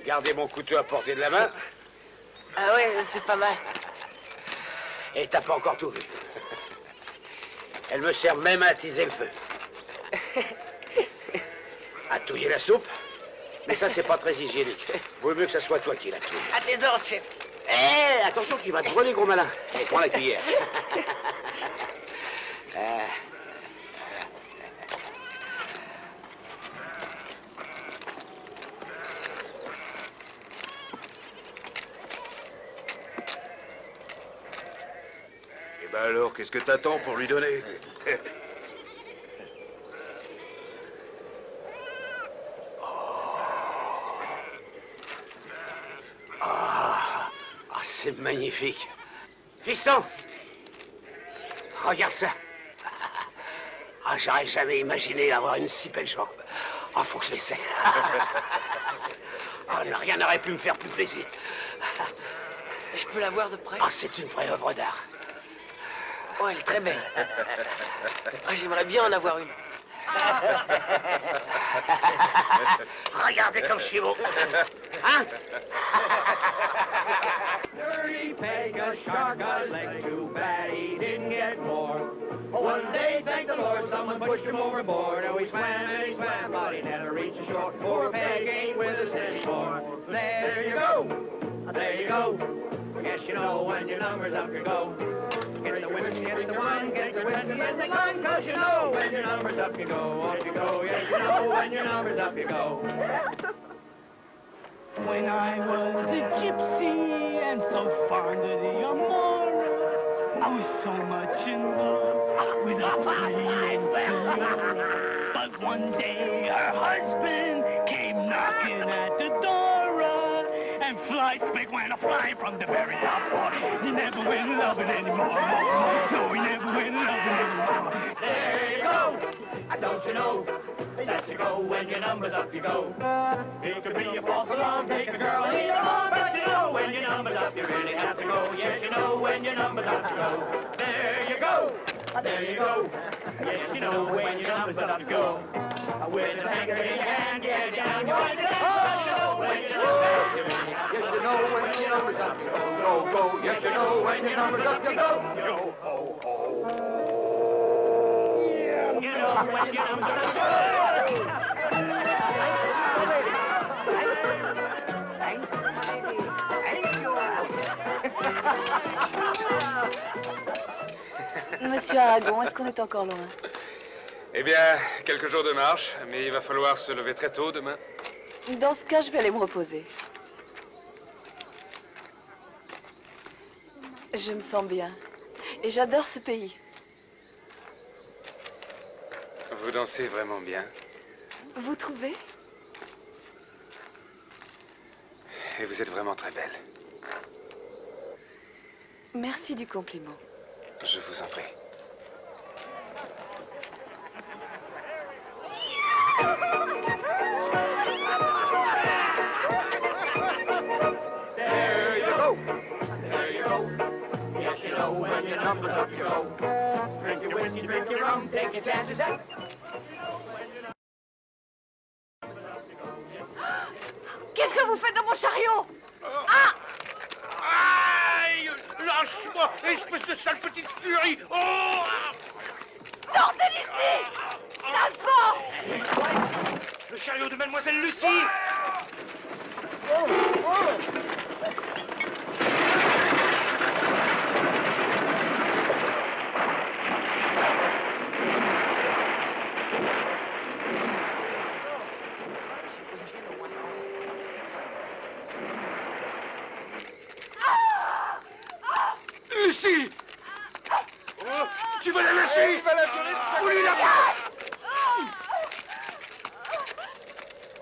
Garder mon couteau à portée de la main. Ah ouais, c'est pas mal. Et t'as pas encore tout vu. Elle me sert même à attiser le feu. À touiller la soupe? Mais ça, c'est pas très hygiénique. Vaut mieux que ça soit toi qui la touille. À tes ordres, chef. Hé, attention, tu vas te brûler, gros malin. Et prends la cuillère. Eh ben alors, qu'est-ce que t'attends pour lui donner? C'est magnifique. Fiston! Regarde ça. Ah, j'aurais jamais imaginé avoir une si belle jambe. Ah, faut que je l'essaie. Ah, rien n'aurait pu me faire plus plaisir. Je peux la voir de près? Ah, c'est une vraie œuvre d'art. Oh, elle est très belle. Ah, j'aimerais bien en avoir une. Regardez comme je suis beau. Hein? Dirty peg, a shark, a leg too bad he didn't get more. One day, thank the Lord, someone pushed him overboard. Oh, he swam, but he never reached the shore. Poor peg ain't with us anymore. There you go, there you go. Guess you know when your number's up, you go. Get the women, get the wine, get the women, get the gun, 'cause you know when your number's up, you go. Off you go, yes, you know when your number's up, you go. When I was a gypsy and so fond of the amour, I was so much in love with a fleeing fool. But one day her husband came knocking at the door, and fly spec went a fly from the very top. He never went loving anymore. No, he never went loving anymore. There you go, don't you know? That you go when your number's up, you go. It could be a false alarm, take a girl either on, but you know when your number's up, you really have to go. Yes, you know when your number's up, you go. There you go, there you go. Yes, you know when your number's up, you go. With a finger in your hand, get down, you wind it up. You know when your number's up, you really have to go. Yes, you know when your number's up, you go. Go, go. Yes, you know when your number's up, you go. Yo, oh, oh. You know when your number's up, you go. Monsieur Aragon, est-ce qu'on est encore loin? Eh bien, quelques jours de marche, mais il va falloir se lever très tôt demain. Dans ce cas, je vais aller me reposer. Je me sens bien. Et j'adore ce pays. Vous dansez vraiment bien. Vous trouvez? Et vous êtes vraiment très belle. Merci du compliment. Je vous en prie. There you go, there you go. Yes, you know when your number's up, you go. Drink your whiskey, drink your rum, take your chances at. Qu'est-ce que vous faites dans mon chariot? Aïe! Lâche-moi, espèce de sale petite furie! Oh! Sortez d'ici! Sale porc! Le chariot de Mademoiselle Lucie! Lucie! Oh, tu vas la lâcher! Il va la violer, folie la bouche!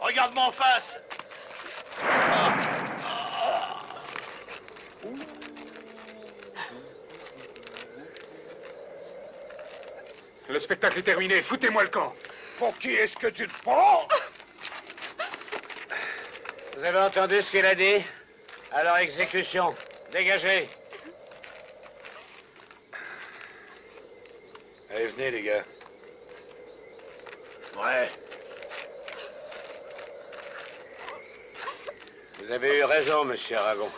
Regarde-moi en face! Le spectacle est terminé, foutez-moi le camp. Pour qui est-ce que tu te prends? Vous avez entendu ce qu'il a dit? Alors, exécution. Dégagez. Allez, venez, les gars. Ouais. Vous avez eu raison, monsieur Aragon.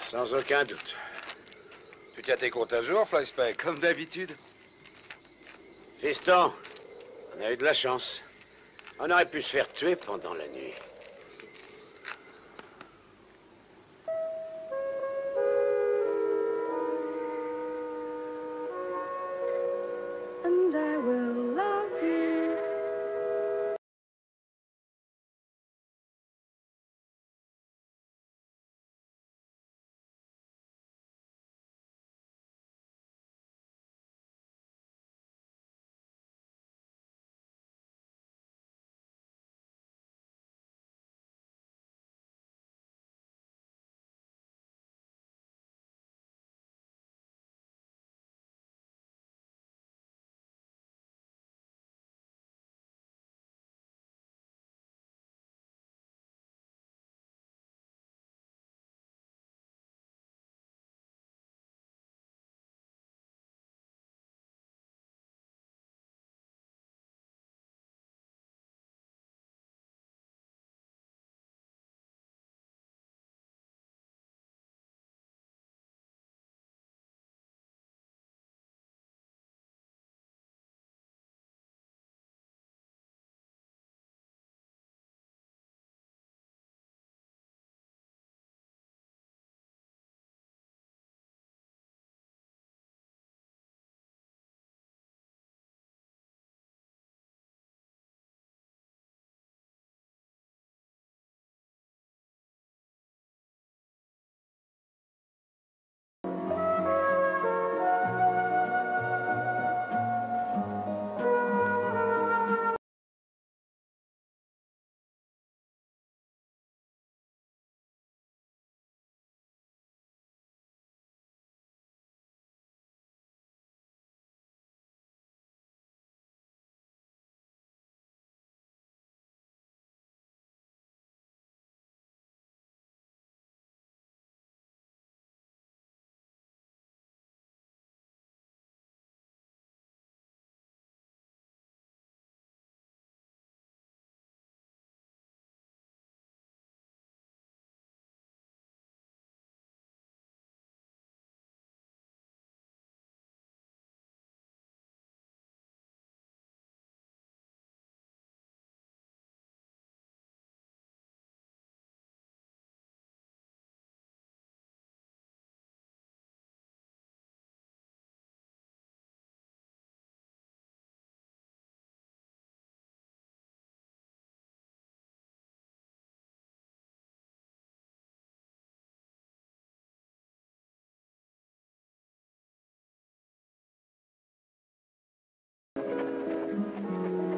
Sans aucun doute. Tu tiens tes comptes à jour, Flyspec? Comme d'habitude. Fiston, On a eu de la chance. On aurait pu se faire tuer pendant la nuit. And I will love you.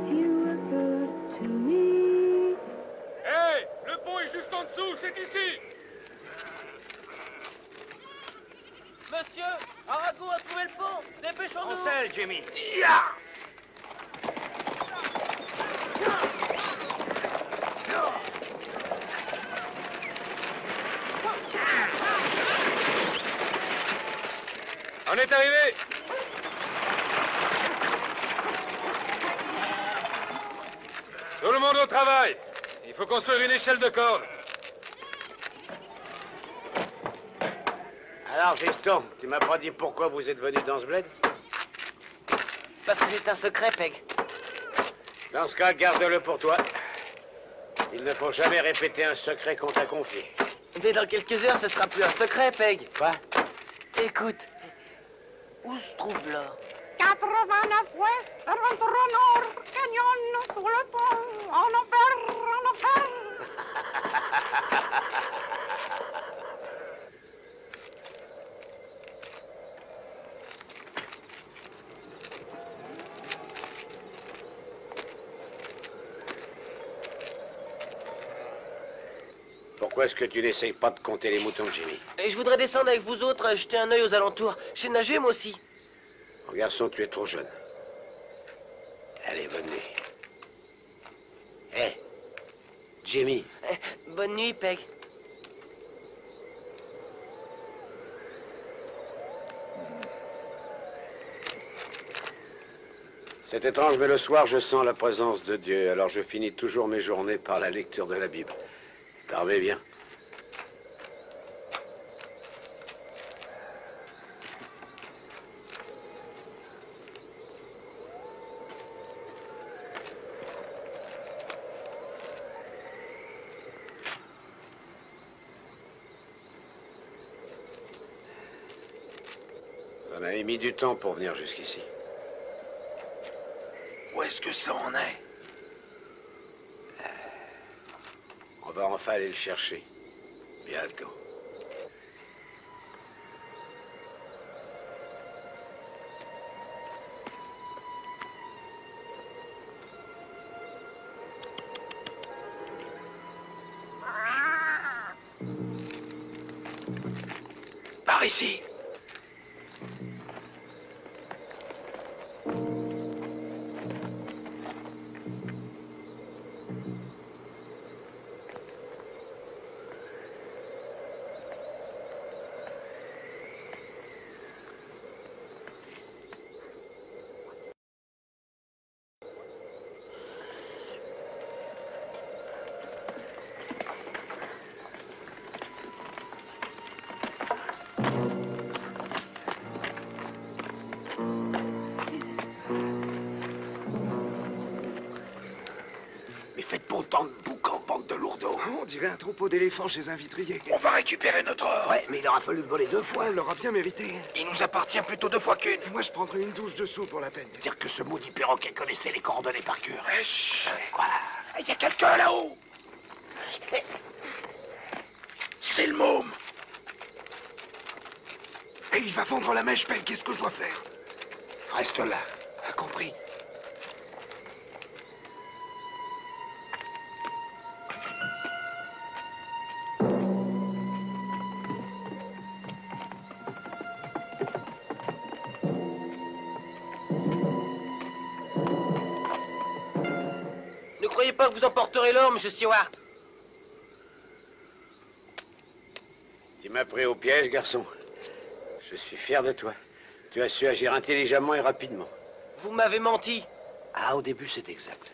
You were good to me. Hé, le pont est juste en dessous, c'est ici. Monsieur, Arago a trouvé le pont. Dépêchons-nous. En selle, Jimmy. On est arrivé. Tout le monde au travail. Il faut construire une échelle de corde. Alors, Fiston, tu m'as pas dit pourquoi vous êtes venu dans ce bled? Parce que c'est un secret, Peg. Dans ce cas, garde-le pour toi. Il ne faut jamais répéter un secret qu'on t'a confié. Mais dans quelques heures, ce sera plus un secret, Peg. Quoi? Écoute, où se trouve l'or? 89 ouest, 33 nord, canyon sur le pont, en enfer, en enfer. Pourquoi est-ce que tu n'essayes pas de compter les moutons de Jimmy? Et je voudrais descendre avec vous autres, jeter un œil aux alentours. Je sais nager, moi aussi. Mon garçon, tu es trop jeune. Allez, bonne nuit. Hé, Jimmy. Bonne nuit, Peg. C'est étrange, mais le soir, je sens la présence de Dieu. Alors je finis toujours mes journées par la lecture de la Bible. Dormez bien. On a mis du temps pour venir jusqu'ici. Où est-ce que ça en est? On va enfin aller le chercher. Bientôt. Par ici. Mais faites pas autant de boucan, bande de lourdeaux. On dirait un troupeau d'éléphants chez un vitrier. On va récupérer notre or. Ouais, mais il aura fallu le voler 2 fois. On l'aura bien mérité. Il nous appartient plutôt 2 fois qu'une. Et moi, je prendrai une douche dessous pour la peine. Dire que ce maudit perroquet connaissait les coordonnées par cœur. Quoi? Il y a quelqu'un là-haut. C'est le môme. Et il va vendre la mèche, Peg. Qu'est-ce que je dois faire? Reste là. A compris. Ne croyez pas que vous emporterez l'or, monsieur Stewart. Tu m'as pris au piège, garçon. Je suis fier de toi. Tu as su agir intelligemment et rapidement. Vous m'avez menti. Ah, au début, c'est exact.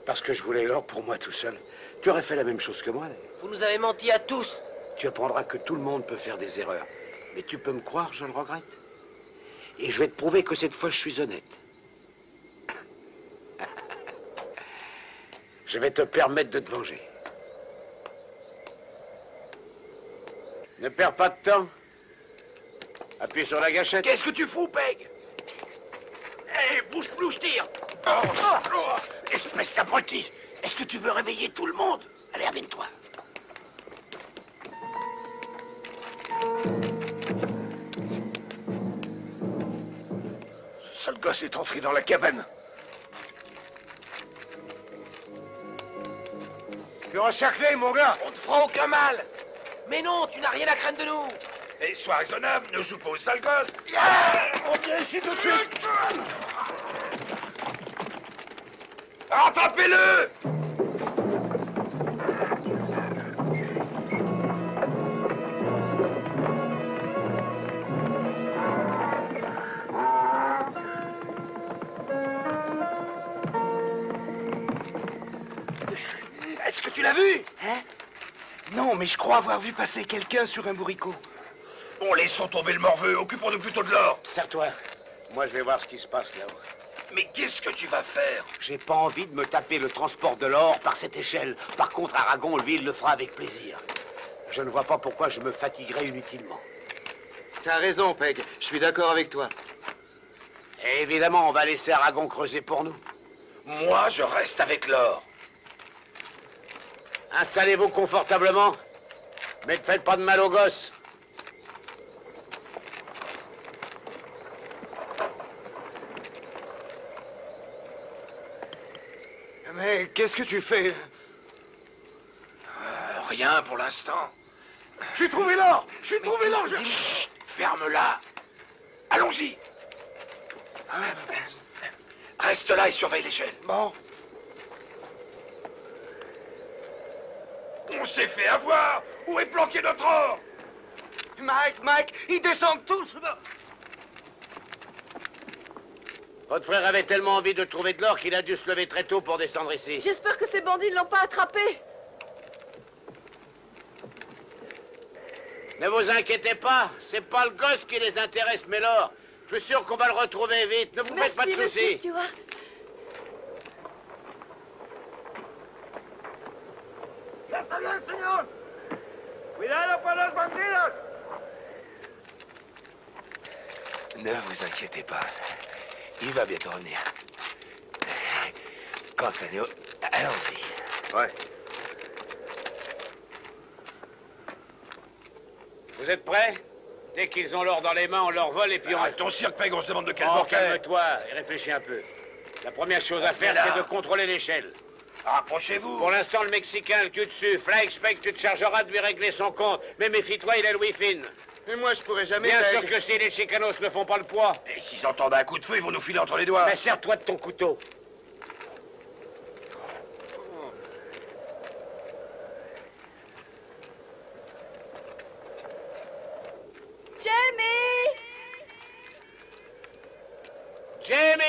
Parce que je voulais l'or pour moi tout seul. Tu aurais fait la même chose que moi, d'ailleurs. Vous nous avez menti à tous. Tu apprendras que tout le monde peut faire des erreurs. Mais tu peux me croire, je le regrette. Et je vais te prouver que cette fois, je suis honnête. Je vais te permettre de te venger. Ne perds pas de temps. Appuie sur la gâchette. Qu'est-ce que tu fous, Peg? Hé, bouge plus, je tire. Espèce d'abruti. Est-ce que tu veux réveiller tout le monde? Allez, amène-toi. Ce sale gosse est entré dans la cabane. Tu es encerclé, mon gars. On ne fera aucun mal. Mais non, tu n'as rien à craindre de nous. Et sois raisonnable, ne joue pas au sale gosse. On vient ici tout de suite. Rattrapez-le! Est-ce que tu l'as vu? Hein? Non, mais je crois avoir vu passer quelqu'un sur un bourricot. Bon, laissons tomber le morveux, occupons-nous plutôt de l'or. Serre-toi. Moi, je vais voir ce qui se passe là-haut. Mais qu'est-ce que tu vas faire? J'ai pas envie de me taper le transport de l'or par cette échelle. Par contre, Aragon, lui, il le fera avec plaisir. Je ne vois pas pourquoi je me fatiguerais inutilement. T'as raison, Peg. Je suis d'accord avec toi. Et évidemment, on va laisser Aragon creuser pour nous. Moi, je reste avec l'or. Installez-vous confortablement. Mais ne faites pas de mal aux gosses. Mais qu'est-ce que tu fais? Rien pour l'instant. J'ai trouvé l'or! J'ai trouvé l'or! Chut! Ferme-la. Allons-y. Reste là et surveille l'échelle. Bon. On s'est fait avoir. Où est planqué notre or? Mike, ils descendent tous. Votre frère avait tellement envie de trouver de l'or qu'il a dû se lever très tôt pour descendre ici. J'espère que ces bandits ne l'ont pas attrapé. Ne vous inquiétez pas, c'est pas le gosse qui les intéresse, mais l'or. Je suis sûr qu'on va le retrouver vite, ne vous faites pas de Merci, soucis. monsieur Stewart. Ne vous inquiétez pas. Il va bientôt revenir. Quant à nous, allons-y. Ouais. Vous êtes prêts? Dès qu'ils ont l'or dans les mains, on leur vole et puis on... Arrête ton cirque, Peg, on se demande de quel Oh, banquet. calme-toi et réfléchis un peu. La première chose à faire, c'est de contrôler l'échelle. Rapprochez-vous. Pour l'instant, le Mexicain, le cul dessus. Fly Spec, tu te chargeras de lui régler son compte. Mais méfie-toi, il est Louis Fine. Mais moi, je pourrais jamais... Bien Peg. sûr que si les Chicanos ne font pas le poids. Et s'ils entendent un coup de feu, ils vont nous filer entre les doigts. Mais serre-toi de ton couteau. Jamie! Jamie!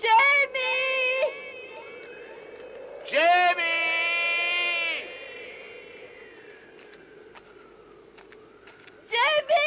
Jamie! Jamie! Jamie!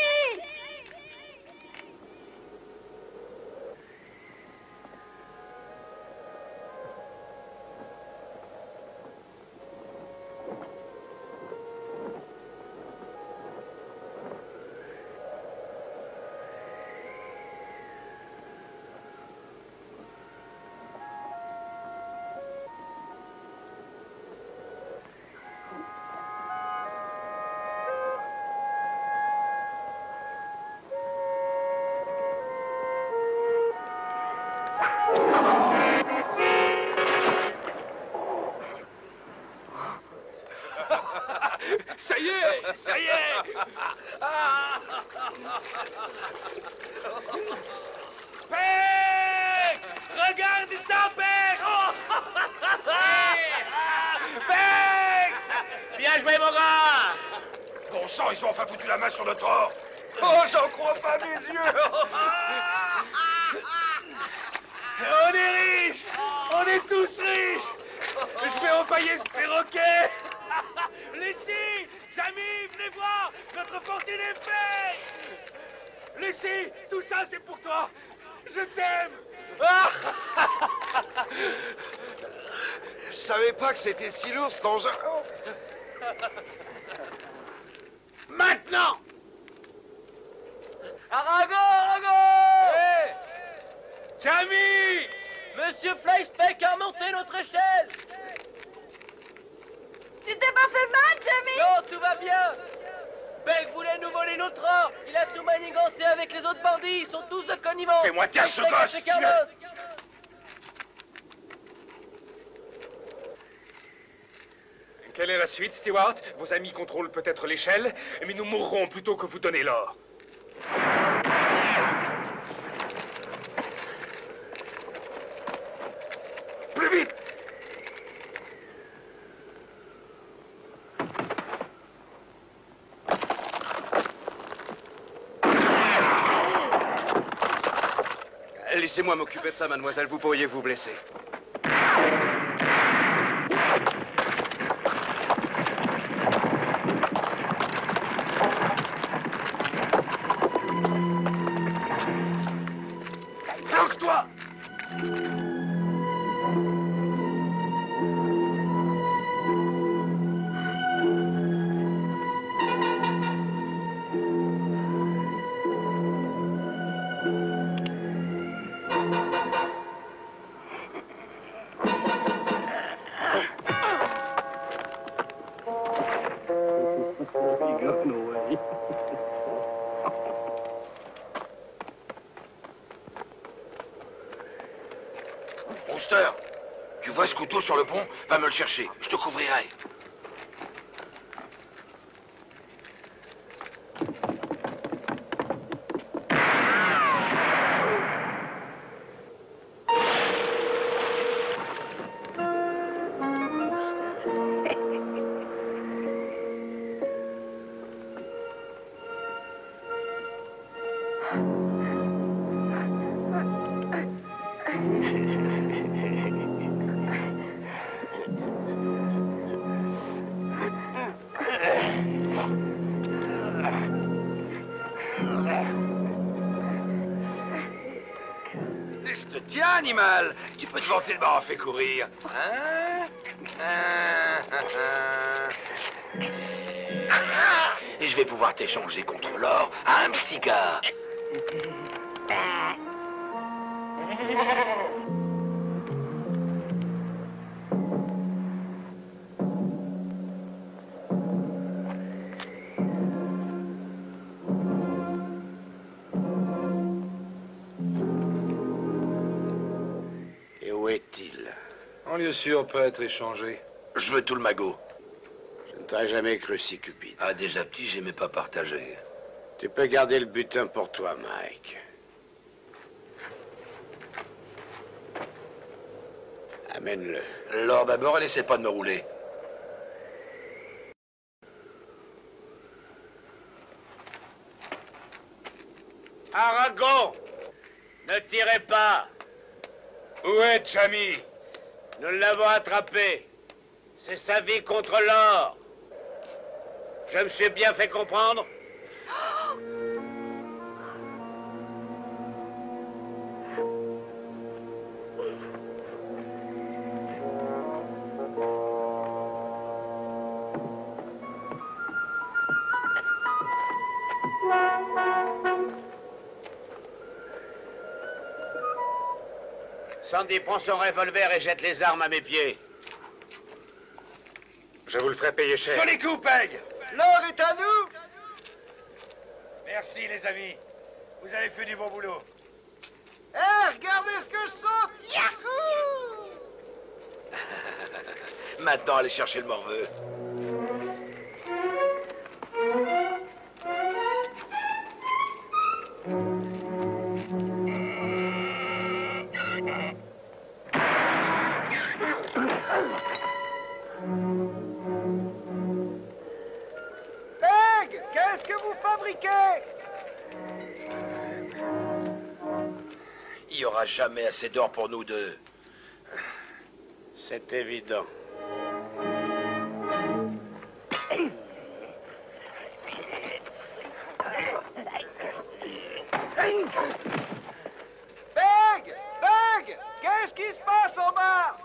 Ça y est, ça y est. Peg! Regarde ça, Peg! Peg! Bien joué, mon gars! Bon sang, ils ont enfin foutu la main sur notre or. Oh, j'en crois pas mes yeux. On est riches! On est tous riches! Je vais empailler ce perroquet! Lucie! Jamie, venez voir! Notre fortune est faite! Lucie, tout ça c'est pour toi! Je t'aime! Je savais pas que c'était si lourd, cet engin. Maintenant! Arago, Arago! Hey! Jamie! Monsieur Flyspec a remonté notre échelle! Tu t'es pas fait mal, Jamie? Non, tout va bien! Peg voulait nous voler notre or! Il a tout manigancé avec les autres bandits! Ils sont tous de connivence! Fais-moi taire ce Flyspec a gosse, fait Carlos. Quelle est la suite, Stewart? Vos amis contrôlent peut-être l'échelle, mais nous mourrons plutôt que vous donner l'or. Plus vite! Laissez-moi m'occuper de ça, mademoiselle. Vous pourriez vous blesser. Bloque-toi! Brewster, tu vois ce couteau sur le pont? Va me le chercher, je te couvrirai. Je te tiens, animal. Tu peux te vanter de m'avoir fait courir. Hein? Et je vais pouvoir t'échanger contre l'or à un petit gars. Et où est-il? En lieu sûr, peut être échangé. Je veux tout le magot. Je ne t'aurais jamais cru si cupide. Ah, déjà petit, j'aimais pas partager. Tu peux garder le butin pour toi, Mike. Amène-le. L'or d'abord, et n'essaie pas de me rouler. Aragon! Ne tirez pas! Où est Jamie? Nous l'avons attrapé. C'est sa vie contre l'or. Je me suis bien fait comprendre? Sandy, prends son revolver et jette les armes à mes pieds. Je vous le ferai payer cher. Joli coup, Peg! L'or est à nous! Merci, les amis. Vous avez fait du bon boulot. Hé, regardez ce que je saute! Yahoo! Maintenant, allez chercher le morveux. Peg, qu'est-ce que vous fabriquez? Il n'y aura jamais assez d'or pour nous deux. C'est évident. Peg! Peg! Qu'est-ce qui se passe en bas?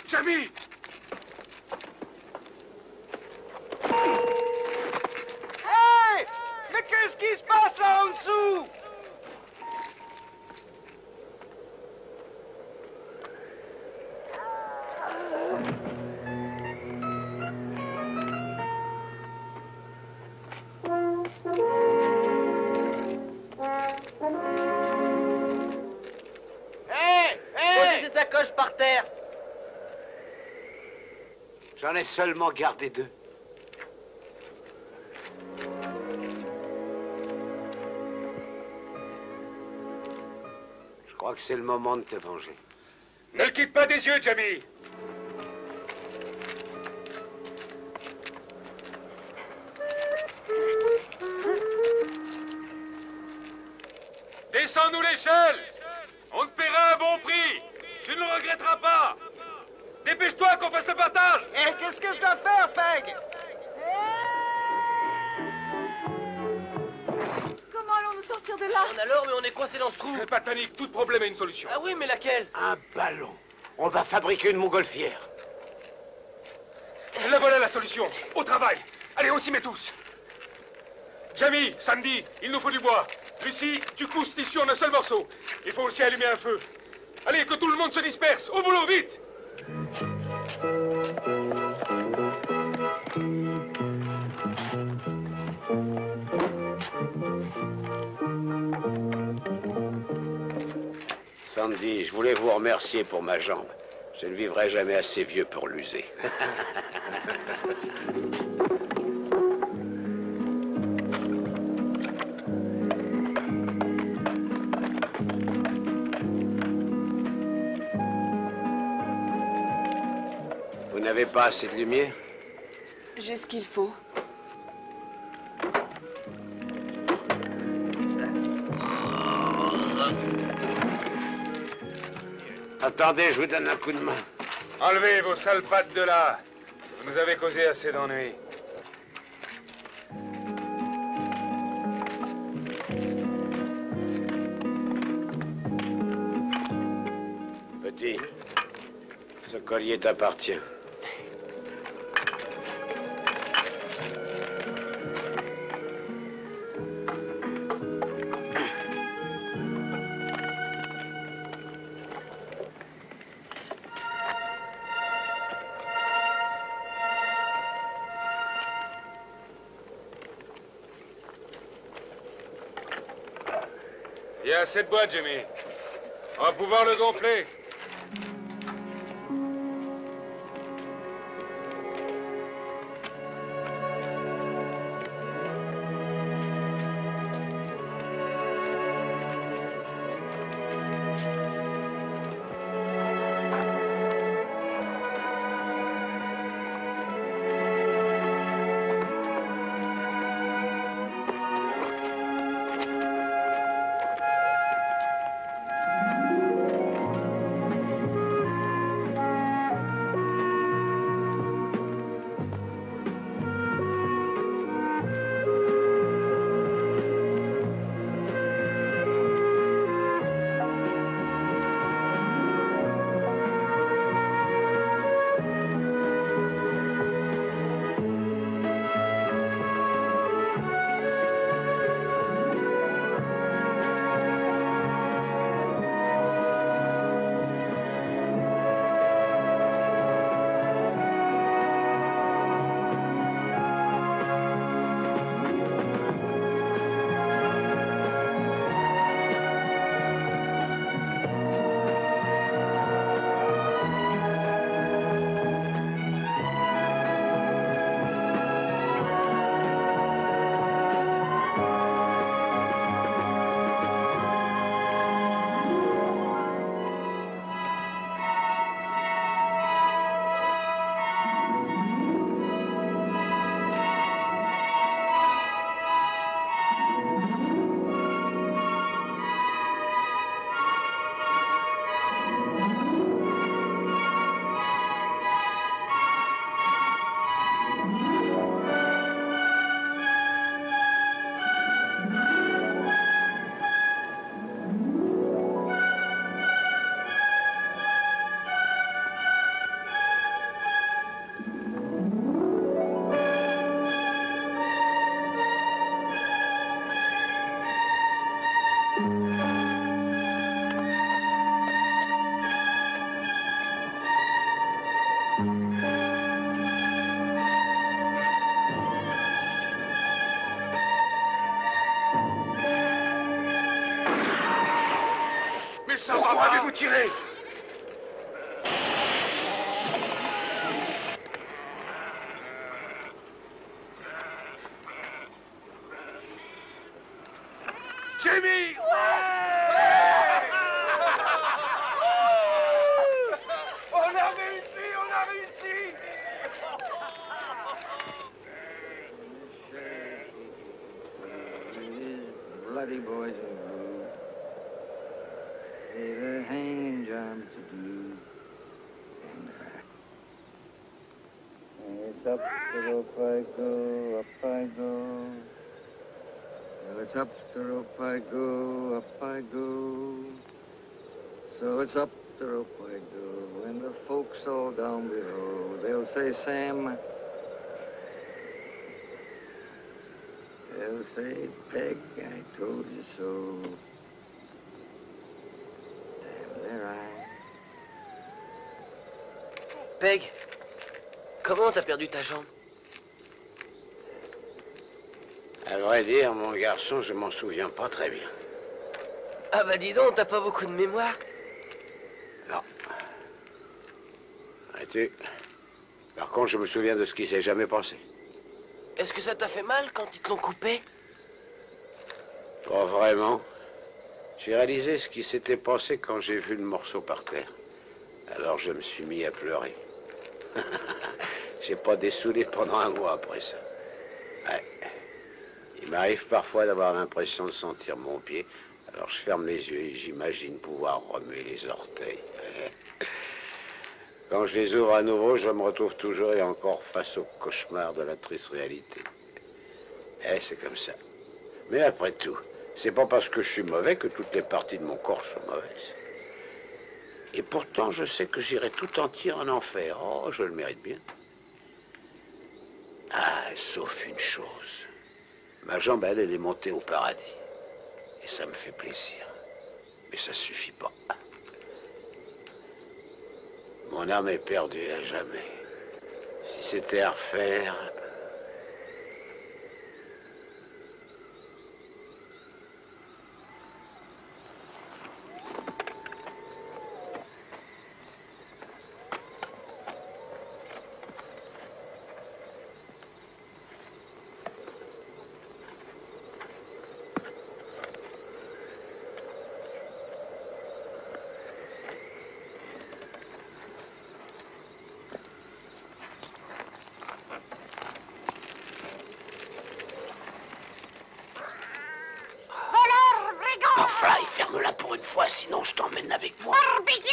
Jamie! Hey! Mais qu'est-ce qui se passe là en dessous? Posez ces sacoches par terre. J'en ai seulement gardé 2. Je crois que c'est le moment de te venger. Ne le quitte pas des yeux, Jamie! Descends-nous l'échelle! On te paiera un bon prix! Tu ne le regretteras pas! Dépêche-toi qu'on fasse le partage! Et qu'est-ce que je dois faire, Peg? Comment allons-nous sortir de là? On a l'or, mais on est coincé dans ce trou. Pas de panique, tout problème a une solution. Ah oui, mais laquelle? Un ballon. On va fabriquer une montgolfière. La voilà la solution. Au travail. Allez, on s'y met tous. Jamie, Sandy, il nous faut du bois. Lucie, tu cousses ce tissu en un seul morceau. Il faut aussi allumer un feu. Allez, que tout le monde se disperse. Au boulot, vite! Sandy, je voulais vous remercier pour ma jambe. Je ne vivrai jamais assez vieux pour l'user. Vous n'avez pas assez de lumière? J'ai ce qu'il faut. Attendez, je vous donne un coup de main. Enlevez vos sales pattes de là. Vous nous avez causé assez d'ennuis. Petit, ce collier t'appartient. Il y a cette boîte, Jimmy. On va pouvoir le gonfler. Pourquoi avez-vous tiré? Jimmy! On a réussi, on a réussi! Bloody boys are blue. Hey, the hanging jobs to do. It's up, the rope I go, up I go. So it's up the rope I go, up I go. So it's up the rope I go. And the folks all down below, they'll say, Sam. They'll say, Peg, I told you so. Damn their eyes. Peg, comment t'as perdu ta jambe? À vrai dire, mon garçon, je m'en souviens pas très bien. Ah bah dis donc, t'as pas beaucoup de mémoire. Non. Arrêtez. Par contre, je me souviens de ce qui s'est jamais passé. Est-ce que ça t'a fait mal quand ils te l'ont coupé? Pas vraiment. J'ai réalisé ce qui s'était passé quand j'ai vu le morceau par terre. Alors je me suis mis à pleurer. J'ai pas dessoulé pendant un mois après ça. Ouais. Il m'arrive parfois d'avoir l'impression de sentir mon pied. Alors je ferme les yeux et j'imagine pouvoir remuer les orteils. Quand je les ouvre à nouveau, je me retrouve toujours et encore face au cauchemar de la triste réalité. C'est comme ça. Mais après tout, c'est pas parce que je suis mauvais que toutes les parties de mon corps sont mauvaises. Et pourtant, je sais que j'irai tout entier en enfer. Oh, je le mérite bien. Ah, sauf une chose. Ma jambe, elle est montée au paradis. Et ça me fait plaisir. Mais ça suffit pas. Mon âme est perdue à jamais. Si c'était à refaire... Fly, ferme-la pour une fois, sinon je t'emmène avec moi. Barbigueux!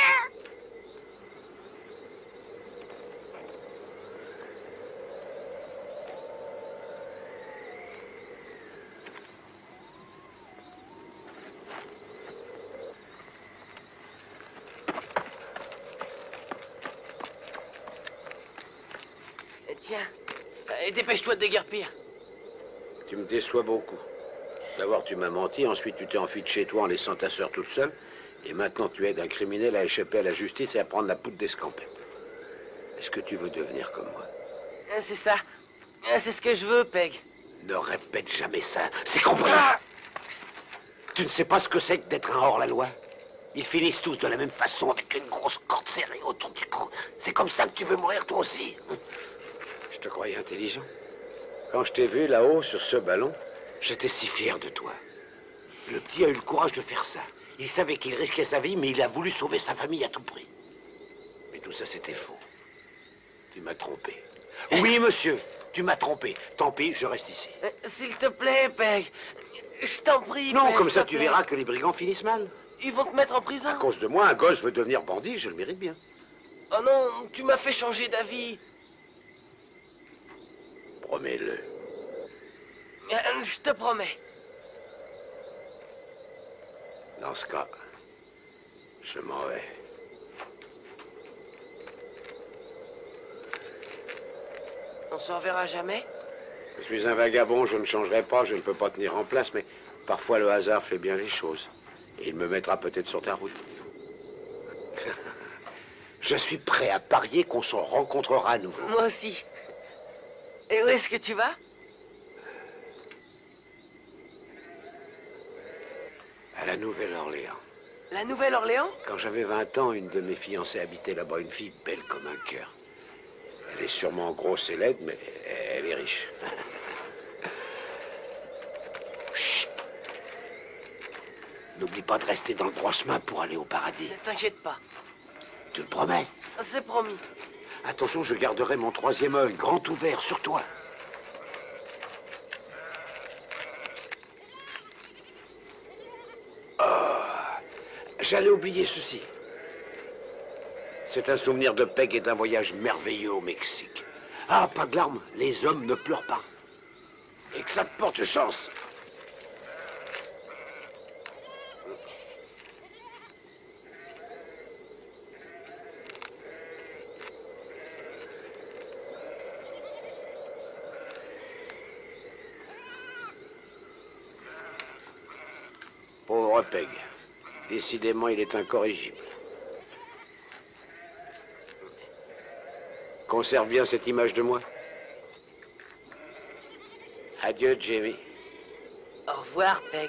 Tiens, dépêche-toi de déguerpir. Tu me déçois beaucoup. D'abord, tu m'as menti, ensuite tu t'es enfui de chez toi en laissant ta sœur toute seule, et maintenant tu aides un criminel à échapper à la justice et à prendre la poudre d'escampette. Est-ce que tu veux devenir comme moi? C'est ça. C'est ce que je veux, Peg. Ne répète jamais ça, c'est compris. Tu ne sais pas ce que c'est que d'être un hors-la-loi? Ils finissent tous de la même façon, avec une grosse corde serrée autour du cou. C'est comme ça que tu veux mourir toi aussi? Je te croyais intelligent. Quand je t'ai vu là-haut, sur ce ballon, j'étais si fier de toi. Le petit a eu le courage de faire ça. Il savait qu'il risquait sa vie, mais il a voulu sauver sa famille à tout prix. Mais tout ça, c'était faux. Tu m'as trompé. Oui, monsieur, tu m'as trompé. Tant pis, je reste ici. S'il te plaît, Peg. Je t'en prie, Non, Peg, comme ça, s'il te tu plaît. verras que les brigands finissent mal. Ils vont te mettre en prison. À cause de moi, un gosse veut devenir bandit, je le mérite bien. Oh non, tu m'as fait changer d'avis. Promets-le. Je te promets. Dans ce cas, je m'en vais. On se reverra jamais? Je suis un vagabond, je ne changerai pas, je ne peux pas tenir en place, mais parfois le hasard fait bien les choses. Et il me mettra peut-être sur ta route. Je suis prêt à parier qu'on se rencontrera à nouveau. Moi aussi. Et où est-ce que tu vas? À la Nouvelle-Orléans. La Nouvelle-Orléans? Quand j'avais 20 ans, une de mes fiancées habitait là-bas, une fille belle comme un cœur. Elle est sûrement grosse et laide, mais elle est riche. Chut! N'oublie pas de rester dans le droit chemin pour aller au paradis. Ne t'inquiète pas. Tu le promets? C'est promis. Attention, je garderai mon troisième œil grand ouvert sur toi. J'allais oublier ceci. C'est un souvenir de Peg et d'un voyage merveilleux au Mexique. Ah, pas de larmes, les hommes ne pleurent pas. Et que ça te porte chance. Pauvre Peg. Décidément, il est incorrigible. Conserve bien cette image de moi. Adieu, Jamie. Au revoir, Peg.